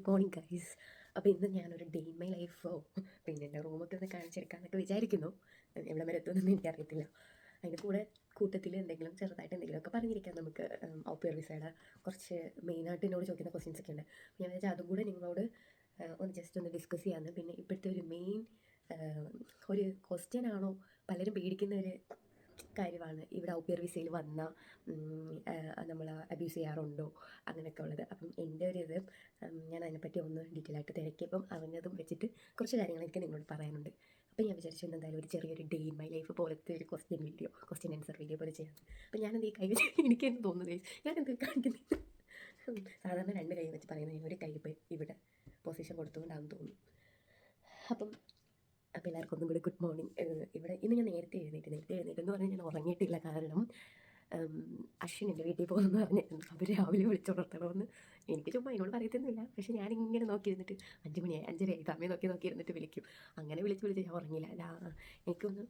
Good morning guys. അപ്പോൾ ഇന്ന് ഞാനൊരു ഡേ ഇൻ മൈ ലൈഫോ പിന്നെ എൻ്റെ റൂമൊക്കെ ഒന്ന് കാണിച്ചെടുക്കാമെന്നൊക്കെ വിചാരിക്കുന്നു. എവിടെ വരെ എത്തുമെന്നൊന്നും എനിക്കറിയത്തില്ല. അതിൻ്റെ കൂട്ടത്തിൽ എന്തെങ്കിലും ചെറുതായിട്ട് എന്തെങ്കിലുമൊക്കെ പറഞ്ഞിരിക്കാം നമുക്ക്. ഔപ്പർ വിസയുടെ കുറച്ച് മെയിനായിട്ട് എന്നോട് ചോദിക്കുന്ന ക്വസ്റ്റ്യൻസ് ഒക്കെ ഉണ്ട്. ഞാൻ വിചാരിച്ചാൽ അതും കൂടെ നിങ്ങളോട് ഒന്ന് ജസ്റ്റ് ഒന്ന് ഡിസ്കസ് ചെയ്യാമെന്ന്. പിന്നെ ഇപ്പോഴത്തെ ഒരു മെയിൻ ഒരു ക്വസ്റ്റ്യൻ ആണോ പലരും പേടിക്കുന്ന ഒരു കാര്യമാണ്, ഇവിടെ ഔപ്പർ വിസയിൽ വന്ന നമ്മൾ അബ്യൂസ് ചെയ്യാറുണ്ടോ അങ്ങനെയൊക്കെ ഉള്ളത്. അപ്പം എൻ്റെ ഒരു ഇത് ഞാൻ അതിനെപ്പറ്റി ഒന്ന് ഡീറ്റെയിൽ ആയിട്ട് തിരക്കിയപ്പം അറിഞ്ഞതും വെച്ചിട്ട് കുറച്ച് കാര്യങ്ങൾ എനിക്ക് നിങ്ങളോട് പറയാനുണ്ട്. അപ്പം ഞാൻ വിചാരിച്ചു എന്തായാലും ഒരു ചെറിയൊരു ഡേ ഇൻ മൈ ലൈഫ് പോലത്തെ ഒരു ക്വസ്റ്റ്യൻ ആൻസർ വീഡിയോ പോലെ ചെയ്യാം. അപ്പം ഞാനെന്ത് ഈ കൈ വെച്ച് എനിക്ക് എന്ത് തോന്നുന്നത്, ഞാനെന്ത് കാണിക്കുന്നത്, സാധാരണ 2 കൈ വെച്ച് പറയുന്നത് ഒരു കൈ ഇപ്പോൾ ഇവിടെ പൊസിഷൻ കൊടുത്തുകൊണ്ടാണെന്ന് തോന്നുന്നു. അപ്പം എല്ലാവർക്കും ഒന്നും കൂടി ഗുഡ് മോർണിംഗ്. ഇവിടെ ഇന്ന് ഞാൻ നേരത്തെ എഴുന്നേറ്റെന്ന് പറഞ്ഞാൽ ഞാൻ ഉറങ്ങിയിട്ടില്ല. കാരണം അശ്വിൻ എൻ്റെ വീട്ടിൽ പോകുമെന്ന് പറഞ്ഞിട്ടുണ്ട്. അവർ രാവിലെ വിളിച്ചുണർത്തണമെന്ന്. എനിക്ക് ചുമ്മാ എന്നോട് പറയത്തൊന്നുമില്ല, പക്ഷേ ഞാനിങ്ങനെ നോക്കിയിരുന്നിട്ട് 5 മണിയായി 5:30 സമയം നോക്കിയിരുന്നിട്ട് വിളിക്കും. അങ്ങനെ വിളിച്ച് ഞാൻ ഉറങ്ങിയില്ല. എനിക്കൊന്ന്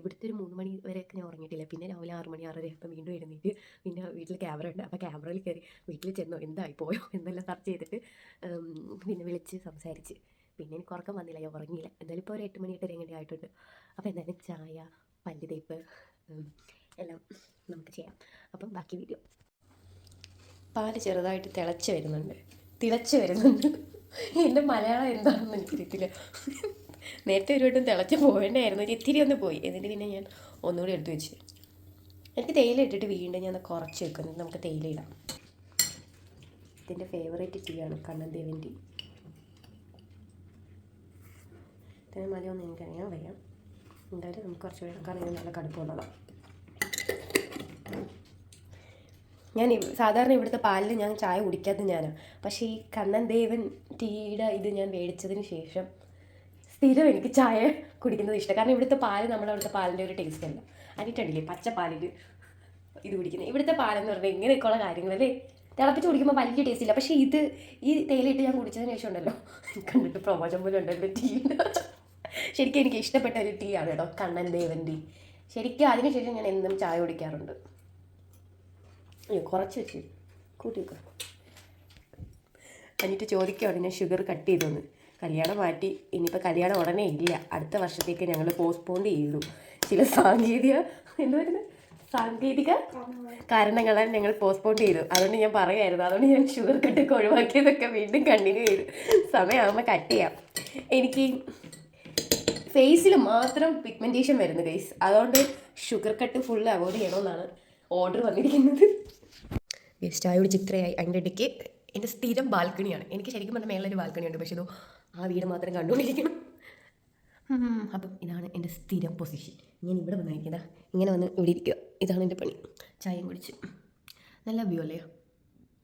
ഇവിടുത്തെ ഒരു 3 മണി വരെയൊക്കെ ഞാൻ ഉറങ്ങിയിട്ടില്ല. പിന്നെ രാവിലെ 6 മണി 6:30 ആയപ്പോൾ വീണ്ടും എഴുന്നേറ്റ്. പിന്നെ വീട്ടിൽ ക്യാമറ ഉണ്ട്, അപ്പോൾ ക്യാമറയിൽ കയറി വീട്ടിൽ ചെന്നോ എന്തായി പോയോ എന്നെല്ലാം സെർച്ച് ചെയ്തിട്ട് പിന്നെ വിളിച്ച് സംസാരിച്ച്. പിന്നെ എനിക്ക് ഉറക്കം വന്നില്ല, ഞാൻ ഉറങ്ങിയില്ല. എന്തായാലും ഇപ്പോൾ ഒരു 8 മണി 8:30 എങ്ങനെ ആയിട്ടുണ്ട്. അപ്പോൾ എന്തായാലും ചായ, പല്ല് തേപ്പ് എല്ലാം നമുക്ക് ചെയ്യാം. അപ്പം ബാക്കി വീഡിയോ. പാല് ചെറുതായിട്ട് തിളച്ച് വരുന്നുണ്ട്. എൻ്റെ മലയാളം എന്താണെന്ന് എനിക്കറിയത്തില്ല. നേരത്തെ ഒരു വട്ടം തിളച്ച് പോകേണ്ടായിരുന്നു, ഇത്തിരി ഒന്ന് പോയി. എന്നിട്ട് പിന്നെ ഞാൻ ഒന്നുകൂടി എടുത്ത് വെച്ച്. എനിക്ക് തേയില ഇട്ടിട്ട് വീണ്ടും ഞാൻ കുറച്ച് വെക്കുന്നത്. നമുക്ക് തേയില ഇടാം. ഇതിൻ്റെ ഫേവറേറ്റ് ടീ ആണ് കണ്ണൻ ദേവൻ ടീ. ഇതിന് മലയൊന്നും എനിക്കറിയാൻ വയ്യ. എന്തായാലും നമുക്ക് കുറച്ച് വേണം, കാരണം ഇത് നല്ല കടുപ്പമുള്ളതാണ്. ഞാൻ സാധാരണ ഇവിടുത്തെ പാലിൽ ഞാൻ ചായ കുടിക്കാത്തത് ഞാനാണ്. പക്ഷേ ഈ കണ്ണൻ ദേവൻ ടീയുടെ ഇത് ഞാൻ മേടിച്ചതിന് ശേഷം സ്ഥിരം എനിക്ക് ചായ കുടിക്കുന്നത് ഇഷ്ടം. കാരണം ഇവിടുത്തെ പാല് നമ്മളവിടുത്തെ പാലിൻ്റെ ഒരു ടേസ്റ്റ് അല്ല. അതിട്ടുണ്ടല്ലേ പച്ചപ്പാലിൽ ഇത് കുടിക്കുന്നത്. ഇവിടുത്തെ പാലെന്ന് പറഞ്ഞാൽ ഇങ്ങനെയൊക്കെയുള്ള കാര്യങ്ങളല്ലേ, തിളപ്പിച്ച് കുടിക്കുമ്പോൾ വലിയ ടേസ്റ്റ് ഇല്ല. പക്ഷേ ഈ തേയിലയിട്ട് ഞാൻ കുടിച്ചതിന് ശേഷം ഉണ്ടല്ലോ, കണ്ടിട്ട് പ്രമോഷൻ പോലും ഉണ്ടല്ലോ ടീയുടെ. ശരിക്കും എനിക്ക് ഇഷ്ടപ്പെട്ട ഒരു ടീ ആണ് കേട്ടോ കണ്ണൻ ദേവൻ ടീ. ശരിക്കും അതിനുശേഷം ഞാൻ എന്നും ചായ കുടിക്കാറുണ്ട്. കുറച്ച് വെച്ച് കൂട്ടി വെക്കുക. എന്നിട്ട് ചോദിക്കുകയാണ് ഞാൻ ഷുഗർ കട്ട് ചെയ്തോന്ന്. കല്യാണം മാറ്റി, ഇനിയിപ്പോൾ കല്യാണം ഉടനെ ഇല്ല, അടുത്ത വർഷത്തേക്ക് ഞങ്ങൾ പോസ്റ്റ്പോൺ ചെയ്തു. ചില സാങ്കേതിക കാരണങ്ങളാൽ ഞങ്ങൾ പോസ്റ്റ്പോൺ ചെയ്തു. അതുകൊണ്ട് ഞാൻ പറയുമായിരുന്നു, അതുകൊണ്ട് ഞാൻ ഷുഗർ കട്ടൊക്കെ ഒഴിവാക്കിയതൊക്കെ വീണ്ടും കണ്ടിന്യൂ ചെയ്തു. സമയമാകുമ്പോൾ കട്ട് ചെയ്യാം. എനിക്ക് ഫേസിൽ മാത്രം പിഗ്മെൻറ്റേഷൻ വരുന്നു ഗൈസ്, അതുകൊണ്ട് ഷുഗർ കട്ട് ഫുൾ അവോയ്ഡ് ചെയ്യണമെന്നാണ് ഓർഡർ വന്നിരിക്കുന്നത്. ചായ കുടിച്ച് ഇത്രയായി. അതിൻ്റെ ഇടയ്ക്ക് എൻ്റെ സ്ഥിരം ബാൽക്കണിയാണ്. എനിക്ക് ശരിക്കും പറഞ്ഞാൽ മേളൊരു ബാൽക്കണിയുണ്ട്, പക്ഷേ ഇതോ ആ വീട് മാത്രം കണ്ടുകൊണ്ടിരിക്കണം. അപ്പം ഇതാണ് എൻ്റെ സ്ഥിരം പൊസിഷൻ. ഞാൻ ഇവിടെ വന്നിരിക്കുന്നത്, ഇങ്ങനെ വന്ന് ഇവിടെ ഇരിക്കുക. ഇതാണ് എൻ്റെ പണി. ചായയും കുടിച്ച് നല്ല വ്യൂ അല്ലേ,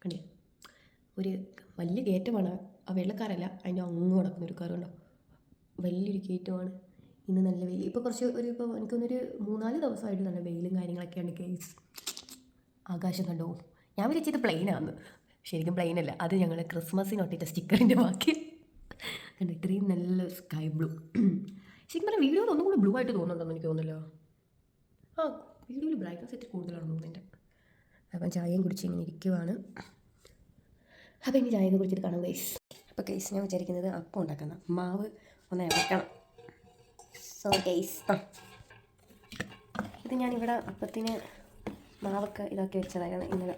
കണ്ടില്ലേ? ഒരു വലിയ ഗേറ്റുമാണ്. ആ വെള്ളക്കാരല്ല, അതിൻ്റെ അങ്ങ് കിടക്കുന്നൊരു കാറുണ്ടോ, വലിയൊരു ഗേറ്റുമാണ്. ഇന്ന് നല്ല വെയിൽ. ഇപ്പോൾ എനിക്കൊന്നൊരു 3-4 ദിവസമായിട്ട് നല്ല വെയിലും കാര്യങ്ങളൊക്കെയാണ് ഗൈസ്. ആകാശം കണ്ടോ, ഞാൻ വിചാരിച്ചത് പ്ലെയിനാണ്, ശരിക്കും പ്ലെയിനല്ല. അത് ഞങ്ങൾ ക്രിസ്മസിന് ഒട്ടിച്ച സ്റ്റിക്കറിൻ്റെ ബാക്കി കണ്ടോ. ഇത്രയും നല്ല സ്കൈ ബ്ലൂ. ശരിക്കും പറഞ്ഞാൽ വീഡിയോയിൽ ഒന്നും കൂടെ ബ്ലൂ ആയിട്ട് തോന്നുന്നുണ്ടെന്ന് എനിക്ക് തോന്നുന്നല്ലോ. വീഡിയോയിൽ ബ്രൈറ്റ്നസ് സെറ്റ് കൂടുതലാണെന്ന് തോന്നുന്നുണ്ട്. അപ്പം ചായയും കുടിച്ച് ഇങ്ങനെ ഇരിക്കുവാണ്. അപ്പോൾ ഇനി ചായയൊക്കെ കുടിച്ചിട്ട് കാണാം ഗൈസ്. അപ്പോൾ ഗൈസ് ഞാൻ വിചാരിക്കുന്നത് അപ്പം ഉണ്ടാക്കുന്ന മാവ് ഒന്ന് ഇളക്കണം. സോ ഗൈസ്, ഇത് ഞാനിവിടെ അപ്പത്തിന് മാവൊക്കെ ഇതാക്കി വെച്ചതായിരുന്നു ഇന്നലെ.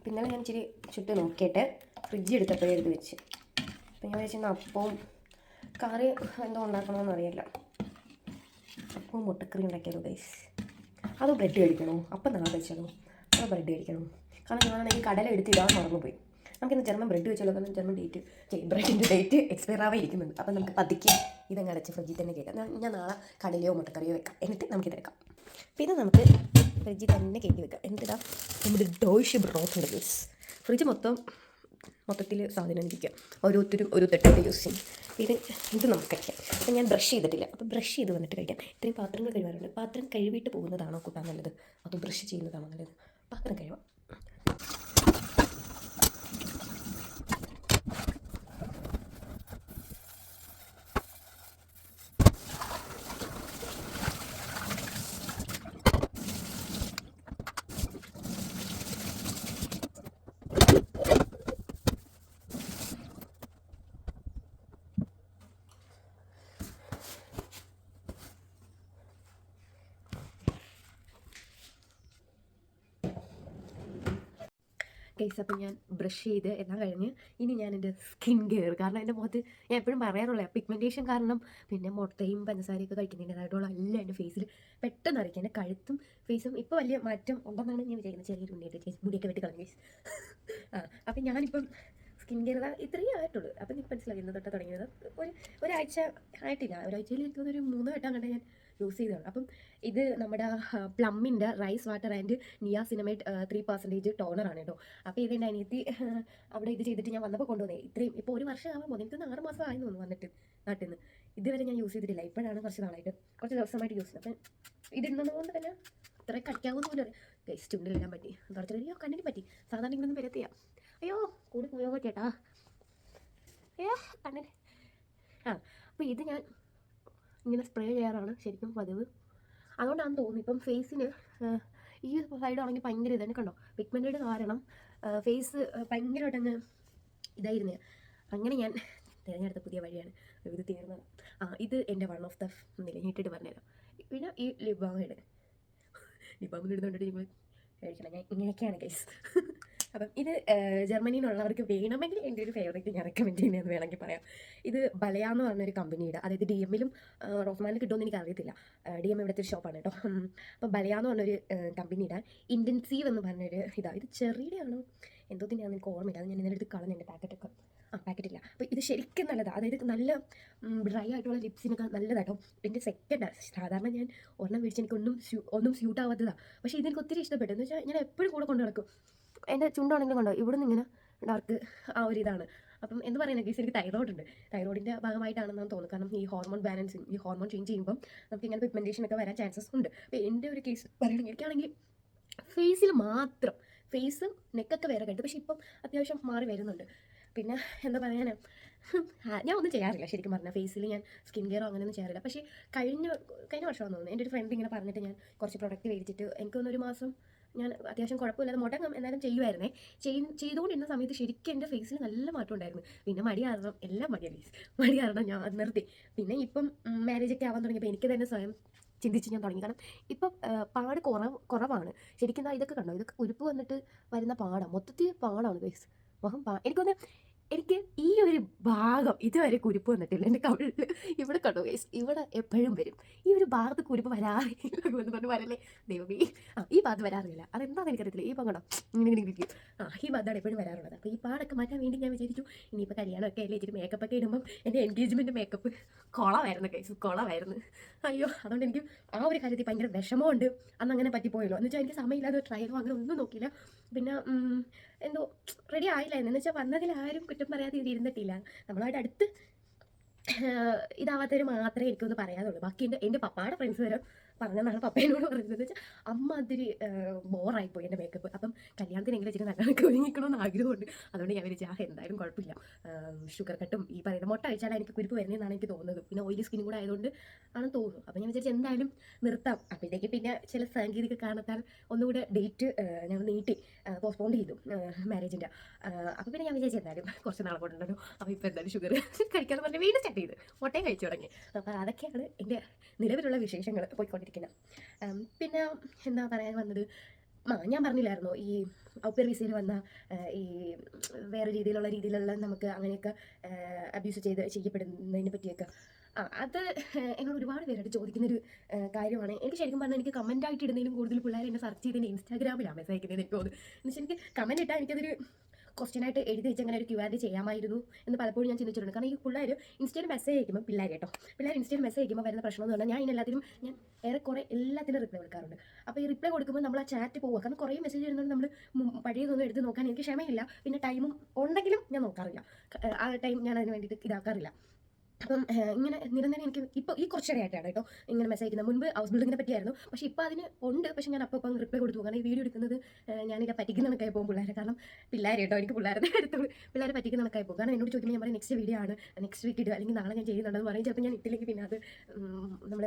പിന്നെ ഞാൻ ഇച്ചിരി ചുട്ട് നോക്കിയിട്ട് ഫ്രിഡ്ജ് എടുത്തപ്പോഴേ എടുത്ത് വെച്ച്. അപ്പം ഞാൻ വിചാരിച്ചിരുന്ന അപ്പവും കറി എന്തോ ഉണ്ടാക്കണമെന്ന് അറിയില്ല. അപ്പവും മുട്ടക്കറി ഉണ്ടാക്കിയാലോ ഗൈസ്. അതോ ബ്രെഡ് കഴിക്കണോ? അപ്പം നാളെ കഴിച്ചാലോ? അതോ ബ്രെഡ് കഴിക്കണോ? കാരണം ഞാനാണെങ്കിൽ കടല എടുത്തിടാൻ മറന്നുപോയി. നമുക്കിന്ന് ജർമ്മൻ ബ്രെഡ് വെച്ചാലോ? കാരണം ജർമ്മൻ ബ്രെഡിൻ്റെ ഡേറ്റ് എക്സ്പയർ ആവാൻ ഇരിക്കുന്നുണ്ട്. അപ്പം നമുക്ക് പതുക്കെ ഇതങ്ങ് അടച്ച് ഫ്രിഡ്ജിൽ തന്നെ കയറ്റാം. ഞാൻ നാളെ കടലയോ മുട്ടക്കറിയോ വെക്കാം, എന്നിട്ട് നമുക്കിതെടുക്കാം. പിന്നെ നമുക്ക് ഫ്രിഡ്ജിൽ തന്നെ കയറ്റി വെക്കാം. എന്നിട്ടാ നമ്മുടെ ഡോയ്ഷ് ബ്രോത്ത് ഉണ്ട് ഗൈസ്. ഫ്രിഡ്ജ് മൊത്തത്തിൽ സാധനം ഇരിക്കുക. ഓരോരുത്തരും ഒരു തട്ടോട്ട് യൂസ് ചെയ്യും. ഇത് നമുക്ക് കഴിക്കാം. അപ്പം ഞാൻ ബ്രഷ് ചെയ്തിട്ടില്ല, അപ്പോൾ ബ്രഷ് ചെയ്ത് വന്നിട്ട് കഴിക്കാം. ഇത്രയും പാത്രങ്ങൾ കഴുകാറുണ്ട്. പാത്രം കഴുകിയിട്ട് പോകുന്നതാണോ കൂട്ടാൻ നല്ലത്, അതോ ബ്രഷ് ചെയ്യുന്നതാണോ നല്ലത്? പാത്രം കഴുകാം. കേസ് അപ്പം ഞാൻ ബ്രഷ് ചെയ്ത് എല്ലാം കഴിഞ്ഞ് ഇനി ഞാൻ എൻ്റെ സ്കിൻ കെയർ, കാരണം എൻ്റെ മുഖത്ത് ഞാൻ എപ്പോഴും പറയാറുള്ള പിഗ്മെൻറ്റേഷൻ കാരണം പിന്നെ മുട്ടയും പഞ്ചസാരയൊക്കെ കഴിക്കുന്നതിൻ്റെതായിട്ടുള്ള എല്ലാം എൻ്റെ ഫേസിൽ പെട്ടെന്ന് അറിയിക്കും. എൻ്റെ കഴുത്തും ഫേസും ഇപ്പോൾ വലിയ മാറ്റം ഉണ്ടെന്നാണ് ഞാൻ വിചാരിക്കുന്നത്. ചെറിയൊരു മുടിയൊക്കെ വെട്ടി കളഞ്ഞു കേസ്. അപ്പം ഞാനിപ്പം സ്കിൻ കെയർ ഇത്രയും ആയിട്ടുള്ളൂ. അപ്പം എനിക്ക് മനസ്സിലായി ഇന്ന് തൊട്ട് തുടങ്ങിയത് ഒരാഴ്ച ആയിട്ടില്ല. ഒരാഴ്ചയിൽ എനിക്കൊരു 3 വട്ടം കണ്ട ഞാൻ യൂസ് ചെയ്തതാണ്. അപ്പം ഇത് നമ്മുടെ പ്ലമ്മിൻ്റെ റൈസ് വാട്ടർ ആൻഡ് നിയാസിനമേറ്റ് 3% ടോണറാണ് കേട്ടോ. അപ്പോൾ ഇതിൻ്റെ അനിയത്തി അവിടെ ഇത് ചെയ്തിട്ട് ഞാൻ വന്നപ്പോൾ കൊണ്ടുവന്നേ. ഇത്രയും ഇപ്പോൾ 1 വർഷം ആവാൻ പോകുന്നത്. എനിക്കൊന്ന് 6 മാസം ആയെന്ന് തോന്നുന്നു വന്നിട്ട് നാട്ടിൽ നിന്ന്. ഇതുവരെ ഞാൻ യൂസ് ചെയ്തിട്ടില്ല. ഇപ്പോഴാണ് കുറച്ച് നാളായിട്ട് കുറച്ച് ദിവസമായിട്ട് യൂസ് ചെയ്യുന്നത്. അപ്പം ഇതിടുന്നതുകൊണ്ട് തന്നെ ഇത്ര കടിക്കാവുന്ന പോലെ ഗൈസ് ചുണ്ടിലെല്ലാം പറ്റി, തുടച്ചറിയോ കണ്ണിന് പറ്റി. സാധാരണ ഇങ്ങനൊന്നും വരത്തില്ല. അയ്യോ കൂടി പോയോ ചേട്ടാ, അയ്യോ കണ്ണിന്. അപ്പോൾ ഇത് ഞാൻ ഇങ്ങനെ സ്പ്രേ ചെയ്യാറാണ് ശരിക്കും പതിവ്. അതുകൊണ്ടാണെന്ന് തോന്നുന്നു ഇപ്പം ഫേസിന് ഈ സൈഡാണെങ്കിൽ ഭയങ്കര ഇതന്നെ കണ്ടോ, പിഗ്മെൻറ്റഡ് കാരണം ഫേസ് ഭയങ്കരമായിട്ടങ്ങ് ഇതായിരുന്നേ. അങ്ങനെ ഞാൻ തിരഞ്ഞെടുത്ത പുതിയ വഴിയാണ് ഇത് തീർന്നത്. ഇത് എൻ്റെ വൺ ഓഫ് ദ ഇട്ടിട്ട് പറഞ്ഞുതരാം. പിന്നെ ഈ ലിബാം ഇടുന്നുണ്ടിട്ട് നിങ്ങൾ കഴിക്കണം. ഞാൻ ഇങ്ങനെയൊക്കെയാണ് ഗൈസ്. അപ്പം ഇത് ജർമ്മനിയിൽ നിന്നുള്ളവർക്ക് വേണമെങ്കിൽ എൻ്റെ ഒരു ഫേവറേറ്റ് ഞാൻ റെക്കമെൻഡ് ചെയ്യുന്നതെന്ന് വേണമെങ്കിൽ പറയാം. ഇത് ബലയ എന്ന് പറഞ്ഞൊരു കമ്പനിയുടെ, അതായത് DM-ലും റോസ്മാനിൽ കിട്ടുമെന്ന് എനിക്ക് അറിയത്തില്ല. DM ഇവിടുത്തെ ഒരു ഷോപ്പാണ് കേട്ടോ. അപ്പം ബലയ എന്ന് പറഞ്ഞൊരു കമ്പനിയുടെ ഇൻറ്റൻസീവ് എന്ന് പറഞ്ഞൊരു ഇതാണ്. ഇത് ചെറിയുടെയാണോ എന്തോ തന്നെയാണ് എനിക്ക് ഓർമ്മയില്ല. അത് ഞാൻ ഇതിൻ്റെ അടുത്ത് കളഞ്ഞു എൻ്റെ പാക്കറ്റൊക്കെ. പാക്കറ്റില്ല. അപ്പോൾ ഇത് ശരിക്കും നല്ലതാണ്. അതായത് നല്ല ഡ്രൈ ആയിട്ടുള്ള ലിപ്സിനൊക്കെ നല്ലതാട്ടോ. എൻ്റെ സെക്കൻഡാണ്. സാധാരണ ഞാൻ ഒരെണ്ണം മേടിച്ച് എനിക്ക് ഒന്നും സ്യൂട്ട് ആവാത്തതാണ്. പക്ഷേ ഇതെനിക്ക് ഒത്തിരി ഇഷ്ടപ്പെട്ടു. എന്ന് വെച്ചാൽ ഞാൻ എപ്പോഴും കൂടെ കൊണ്ട് നടക്കും. എൻ്റെ ചുണ്ടാണെങ്കിലും കണ്ടോ ഇവിടെ നിന്ന് ഇങ്ങനെ ഡാർക്ക് ആ ഒരു ഇതാണ്. അപ്പം എന്ന് പറയുന്നത് കേസ് എനിക്ക് തൈറോയ്ഡ് ഉണ്ട്. തൈറോയിഡിൻ്റെ ഭാഗമായിട്ടാണെന്നാണ് തോന്നുന്നത്. കാരണം ഈ ഹോർമോൺ ബാലൻസിങ്, ഈ ഹോർമോൺ ചേഞ്ച് ചെയ്യുമ്പം നമുക്ക് ഇങ്ങനെ പിഗ്മെൻറ്റേഷൻ ഒക്കെ വരാൻ ചാൻസസ് ഉണ്ട്. അപ്പോൾ എൻ്റെ ഒരു കേസ് പറയുകയാണെങ്കിൽ എനിക്കാണെങ്കിൽ ഫേസിൽ മാത്രം, ഫേസും നെക്കൊക്കെ വേറെ കണ്ടു. പക്ഷേ ഇപ്പം അത്യാവശ്യം മാറി വരുന്നുണ്ട്. പിന്നെ എന്താ പറയാനാ, ഞാൻ ഒന്നും ചെയ്യാറില്ല ശരിക്കും പറഞ്ഞാൽ. ഫേസിൽ ഞാൻ സ്കിൻ കെയറോ അങ്ങനെയൊന്നും ചെയ്യാറില്ല. പക്ഷേ കഴിഞ്ഞ വർഷമാണെന്ന് തോന്നുന്നു എൻ്റെ ഒരു ഫ്രണ്ട് ഇങ്ങനെ പറഞ്ഞിട്ട് ഞാൻ കുറച്ച് പ്രൊഡക്റ്റ് മേടിച്ചിട്ട് എനിക്കൊന്നൊരു മാസം ഞാൻ അത്യാവശ്യം കുഴപ്പമില്ലാതെ മുടങ്ങും എന്നാലും ചെയ്യുമായിരുന്നേ. ചെയ്തുകൊണ്ടിരുന്ന സമയത്ത് ശരിക്കും എൻ്റെ ഫേസിൽ നല്ല മാറ്റം ഉണ്ടായിരുന്നു. പിന്നെ മടി കാരണം, എല്ലാം മടി കാരണം ഞാൻ അത് നിർത്തി. പിന്നെ ഇപ്പം മാരേജൊക്കെ ആവാൻ തുടങ്ങിയപ്പോൾ എനിക്ക് തന്നെ സ്വയം ചിന്തിച്ച് ഞാൻ തുടങ്ങി. കാരണം ഇപ്പം പാട് കുറവാണ് ശരിക്കും. ഇതൊക്കെ കണ്ടോ, ഇതൊക്കെ കുരുപ്പ് വന്നിട്ട് വരുന്ന പാടാണ്, മൊത്തത്തിൽ പാടാണ് ഗൈസ്. എനിക്ക് ഈ ഒരു ഭാഗം ഇതുവരെ കുരുപ്പ് വന്നിട്ടില്ല. എൻ്റെ കവിളിൽ ഇവിടെ കണ്ടോ ഗൈസ്, ഇവിടെ എപ്പോഴും വരും. ഈ ഒരു ഭാഗത്ത് കുരുപ്പ് വരാറില്ല എന്ന് പറഞ്ഞ് വരല്ലേ ദൈവമേ. ഈ ഭാഗത്ത് വരാറില്ല, അതെന്താണെന്ന് എനിക്കറിയത്തില്ല. ഈ ഭാഗം ഇങ്ങനെ ഇരിക്കും. ഈ ഭാഗത്താണ് എപ്പോഴും വരാറുള്ളത്. അപ്പോൾ ഈ പാടൊക്കെ മാറ്റാൻ വേണ്ടി ഞാൻ വിചാരിച്ചു ഇനിയിപ്പോൾ കല്യാണമൊക്കെ അല്ലേ, ഇച്ചിരി മേക്കപ്പൊക്കെ ഇടുമ്പം എൻ്റെ എൻഗേജ്മെൻറ്റ് മേക്കപ്പ് കുളമായിരുന്നു ഗൈസ്, കുളമായിരുന്നു. അയ്യോ, അതുകൊണ്ട് എനിക്ക് ആ ഒരു കാര്യത്തിൽ ഭയങ്കര വിഷമമുണ്ട്. അന്ന് അങ്ങനെ പറ്റിപ്പോയല്ലോ. എന്ന് വെച്ചാൽ എനിക്ക് സമയമില്ലാതെ ട്രയലോ അങ്ങനെ ഒന്നും നോക്കിയില്ല. പിന്നെ എന്തോ റെഡി ആയില്ലായിരുന്നു. എന്ന് വെച്ചാൽ വന്നതിൽ ആരും കുറ്റം പറയാതെ ഇരുന്നിട്ടില്ല. നമ്മളായിട്ട് അടുത്ത് ഇതാവാത്തവർ മാത്രമേ എനിക്കൊന്ന് പറയാതുള്ളൂ. ബാക്കി എൻ്റെ പപ്പായുടെ ഫ്രണ്ട്സ് വരെ പറഞ്ഞെന്നാണ് പപ്പേനോട് പറയുന്നത്. വെച്ചാൽ അമ്മ അതിരി ബോറായിപ്പോയി എൻ്റെ മേക്കപ്പ്. അപ്പം കല്യാണത്തിനെങ്കിലും ഇച്ചിരി നല്ലതൊക്കെ ഒരുങ്ങിക്കണമെന്ന് ആഗ്രഹമുണ്ട്. അതുകൊണ്ട് ഞാൻ വിചാരിച്ചു എന്തായാലും കുഴപ്പമില്ല, ഷുഗർ കട്ടും ഈ പറയുന്ന മുട്ട കഴിച്ചാൽ എനിക്ക് കുരുപ്പ് വരുന്നതെന്നാണ് എനിക്ക് തോന്നുന്നത്. പിന്നെ ഓയിലി സ്കിന്നും കൂടെ ആയതുകൊണ്ട് ആണെന്ന് തോന്നുന്നു. അപ്പം ഞാൻ വിചാരിച്ചു എന്തായാലും നിർത്താം. അപ്പോഴത്തേക്ക് പിന്നെ ചില സാങ്കേതിക കാരണത്താൽ ഒന്നുകൂടെ ഡേറ്റ് ഞങ്ങൾ നീട്ടി പോസ്റ്റ്പോൺ ചെയ്തു മാരേജിൻ്റെ. അപ്പോൾ പിന്നെ ഞാൻ വിചാരിച്ചു എന്തായാലും കുറച്ച് നാളെ കൊണ്ടുണ്ടല്ലോ. അപ്പോൾ ഇപ്പോൾ എന്തായാലും ഷുഗർ കഴിക്കാമെന്ന് പറഞ്ഞ് വീണ്ടും സ്റ്റാർട്ട് ചെയ്ത് മുട്ടയും കഴിച്ചു തുടങ്ങി. അപ്പോൾ അതൊക്കെയാണ് എൻ്റെ നിലവിലുള്ള വിശേഷങ്ങൾ പോയിക്കൊണ്ടിരിക്കുന്നത്. പിന്നെ എന്താ പറയാൻ വന്നത്, ഞാൻ പറഞ്ഞില്ലായിരുന്നോ ഈ ഔപ്പർ വിസയിൽ വന്ന ഈ വേറെ രീതിയിലുള്ള നമുക്ക് അങ്ങനെയൊക്കെ അബ്യൂസ് ചെയ്യപ്പെടുന്നതിനെ പറ്റിയൊക്കെ. അത് എന്നോട് ഒരുപാട് പേരായിട്ട് ചോദിക്കുന്നൊരു കാര്യമാണ്. എനിക്ക് ശരിക്കും പറഞ്ഞാൽ എനിക്ക് കമൻ്റ് ആയിട്ട് ഇടുന്നതിലും കൂടുതൽ പിള്ളേർ എന്നെ സെർച്ച് ചെയ്തതിൻ്റെ ഇൻസ്റ്റാഗ്രാമിലാണ് മെസ്സേജ് അയക്കുന്നത് എനിക്ക് തോന്നുന്നു. എന്ന് വെച്ചാൽ എനിക്ക് കമൻറ്റ് ഇട്ടാൽ എനിക്കതൊരു ക്വസ്റ്റ്യനായിട്ട് എഴുതി വെച്ച് അങ്ങനെ ഒരു Q&A ചെയ്യാമായിരുന്നു എന്ന് പലപ്പോഴും ഞാൻ ചിന്തിച്ചിട്ടുണ്ട്. കാരണം ഈ പിള്ളേർ ഇൻസ്റ്റയിൽ മെസ്സേജ് അയക്കുമ്പോൾ പിള്ളേർ ഇൻസ്റ്റയിൽ മെസ്സേജ് അയക്കുമ്പോൾ വരുന്ന പ്രശ്നം എന്ന് പറഞ്ഞാൽ ഞാൻ ഏറെക്കുറെ എല്ലാത്തിനും റിപ്ലൈ കൊടുക്കാറുണ്ട്. അപ്പോൾ ഈ റിപ്ലൈ കൊടുക്കുമ്പോൾ നമ്മൾ ആ ചാറ്റ് പോവുക. കാരണം കുറേ മെസ്സേജ് വരുന്നുണ്ട്, നമ്മൾ പഴയതൊന്നും എടുത്ത് നോക്കാൻ എനിക്ക് ക്ഷമയില്ല. പിന്നെ ടൈമും ഉണ്ടെങ്കിലും ഞാൻ നോക്കാറില്ല. ആ ടൈം ഞാൻ അതിന് വേണ്ടിയിട്ട് ഇതാക്കാറില്ല. അപ്പം ഇങ്ങനെ നിരന്തരം എനിക്ക് ഇപ്പോൾ ഈ കുറച്ചിടെയായിട്ടാണ് കേട്ടോ ഇങ്ങനെ മെസ്സേജ് അയക്കുന്നത്. മുൻപ് ഹൗസ് ബിൽഡിങ്ങിനെ പറ്റിയായിരുന്നു. പക്ഷേ ഇപ്പോൾ അതിന് ഉണ്ട്. പക്ഷേ ഞാൻ അപ്പം റിപ്ലൈ കൊടുത്തു. കാരണം ഈ വീഡിയോ എടുക്കുന്നത് ഞാനിത് പറ്റിക്കുന്ന കണക്കായി പോകും പിള്ളേരെ. കാരണം പിള്ളേർ കേട്ടോ, എനിക്ക് പിള്ളേരെ എടുത്തോളൂ, പിള്ളേരെ പറ്റിക്കുന്ന കണക്കായി പോകും. കാരണം എന്നോട് ചോദിക്കുമ്പോൾ ഞാൻ പറയും നെക്സ്റ്റ് വീഡിയോ ആണ്, നെക്സ്റ്റ് വീക്ക് ഇടുക, അല്ലെങ്കിൽ നാളെ ഞാൻ ചെയ്യുന്നുണ്ടെന്ന് പറയും. ചിലപ്പോൾ ഞാൻ ഇട്ടില്ലെങ്കിൽ പിന്നെ അത് നമ്മൾ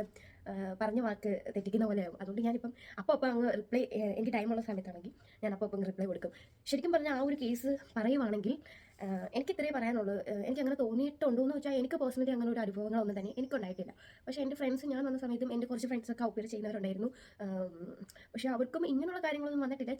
പറഞ്ഞ വാക്ക് തെറ്റിക്കുന്ന പോലെയാകും. അതുകൊണ്ട് ഞാനിപ്പം അപ്പം അങ്ങ് റിപ്ലൈ, എനിക്ക് ടൈമുള്ള സമയത്താണെങ്കിൽ ഞാൻ അപ്പം റിപ്ലൈ കൊടുക്കും. ശരിക്കും പറഞ്ഞാൽ ആ ഒരു കേസ് പറയുവാണെങ്കിൽ എനിക്ക് ഇത്രയേ പറയാനുള്ളൂ. എനിക്കങ്ങനെ തോന്നിയിട്ടുണ്ടോ എന്ന് വെച്ചാൽ എനിക്ക് പേഴ്സണലി അങ്ങനെ ഒരു അനുഭവങ്ങളൊന്നും തന്നെ എനിക്കുണ്ടായിട്ടില്ല. പക്ഷേ എൻ്റെ ഫ്രണ്ട്സ് ഞാൻ വന്ന സമയത്തും എൻ്റെ കുറച്ച് ഫ്രണ്ട്സൊക്കെ ഔ പെയർ ചെയ്യുന്നവരുണ്ടായിരുന്നു. പക്ഷേ അവർക്കും ഇങ്ങനെയുള്ള കാര്യങ്ങളൊന്നും വന്നിട്ടില്ല.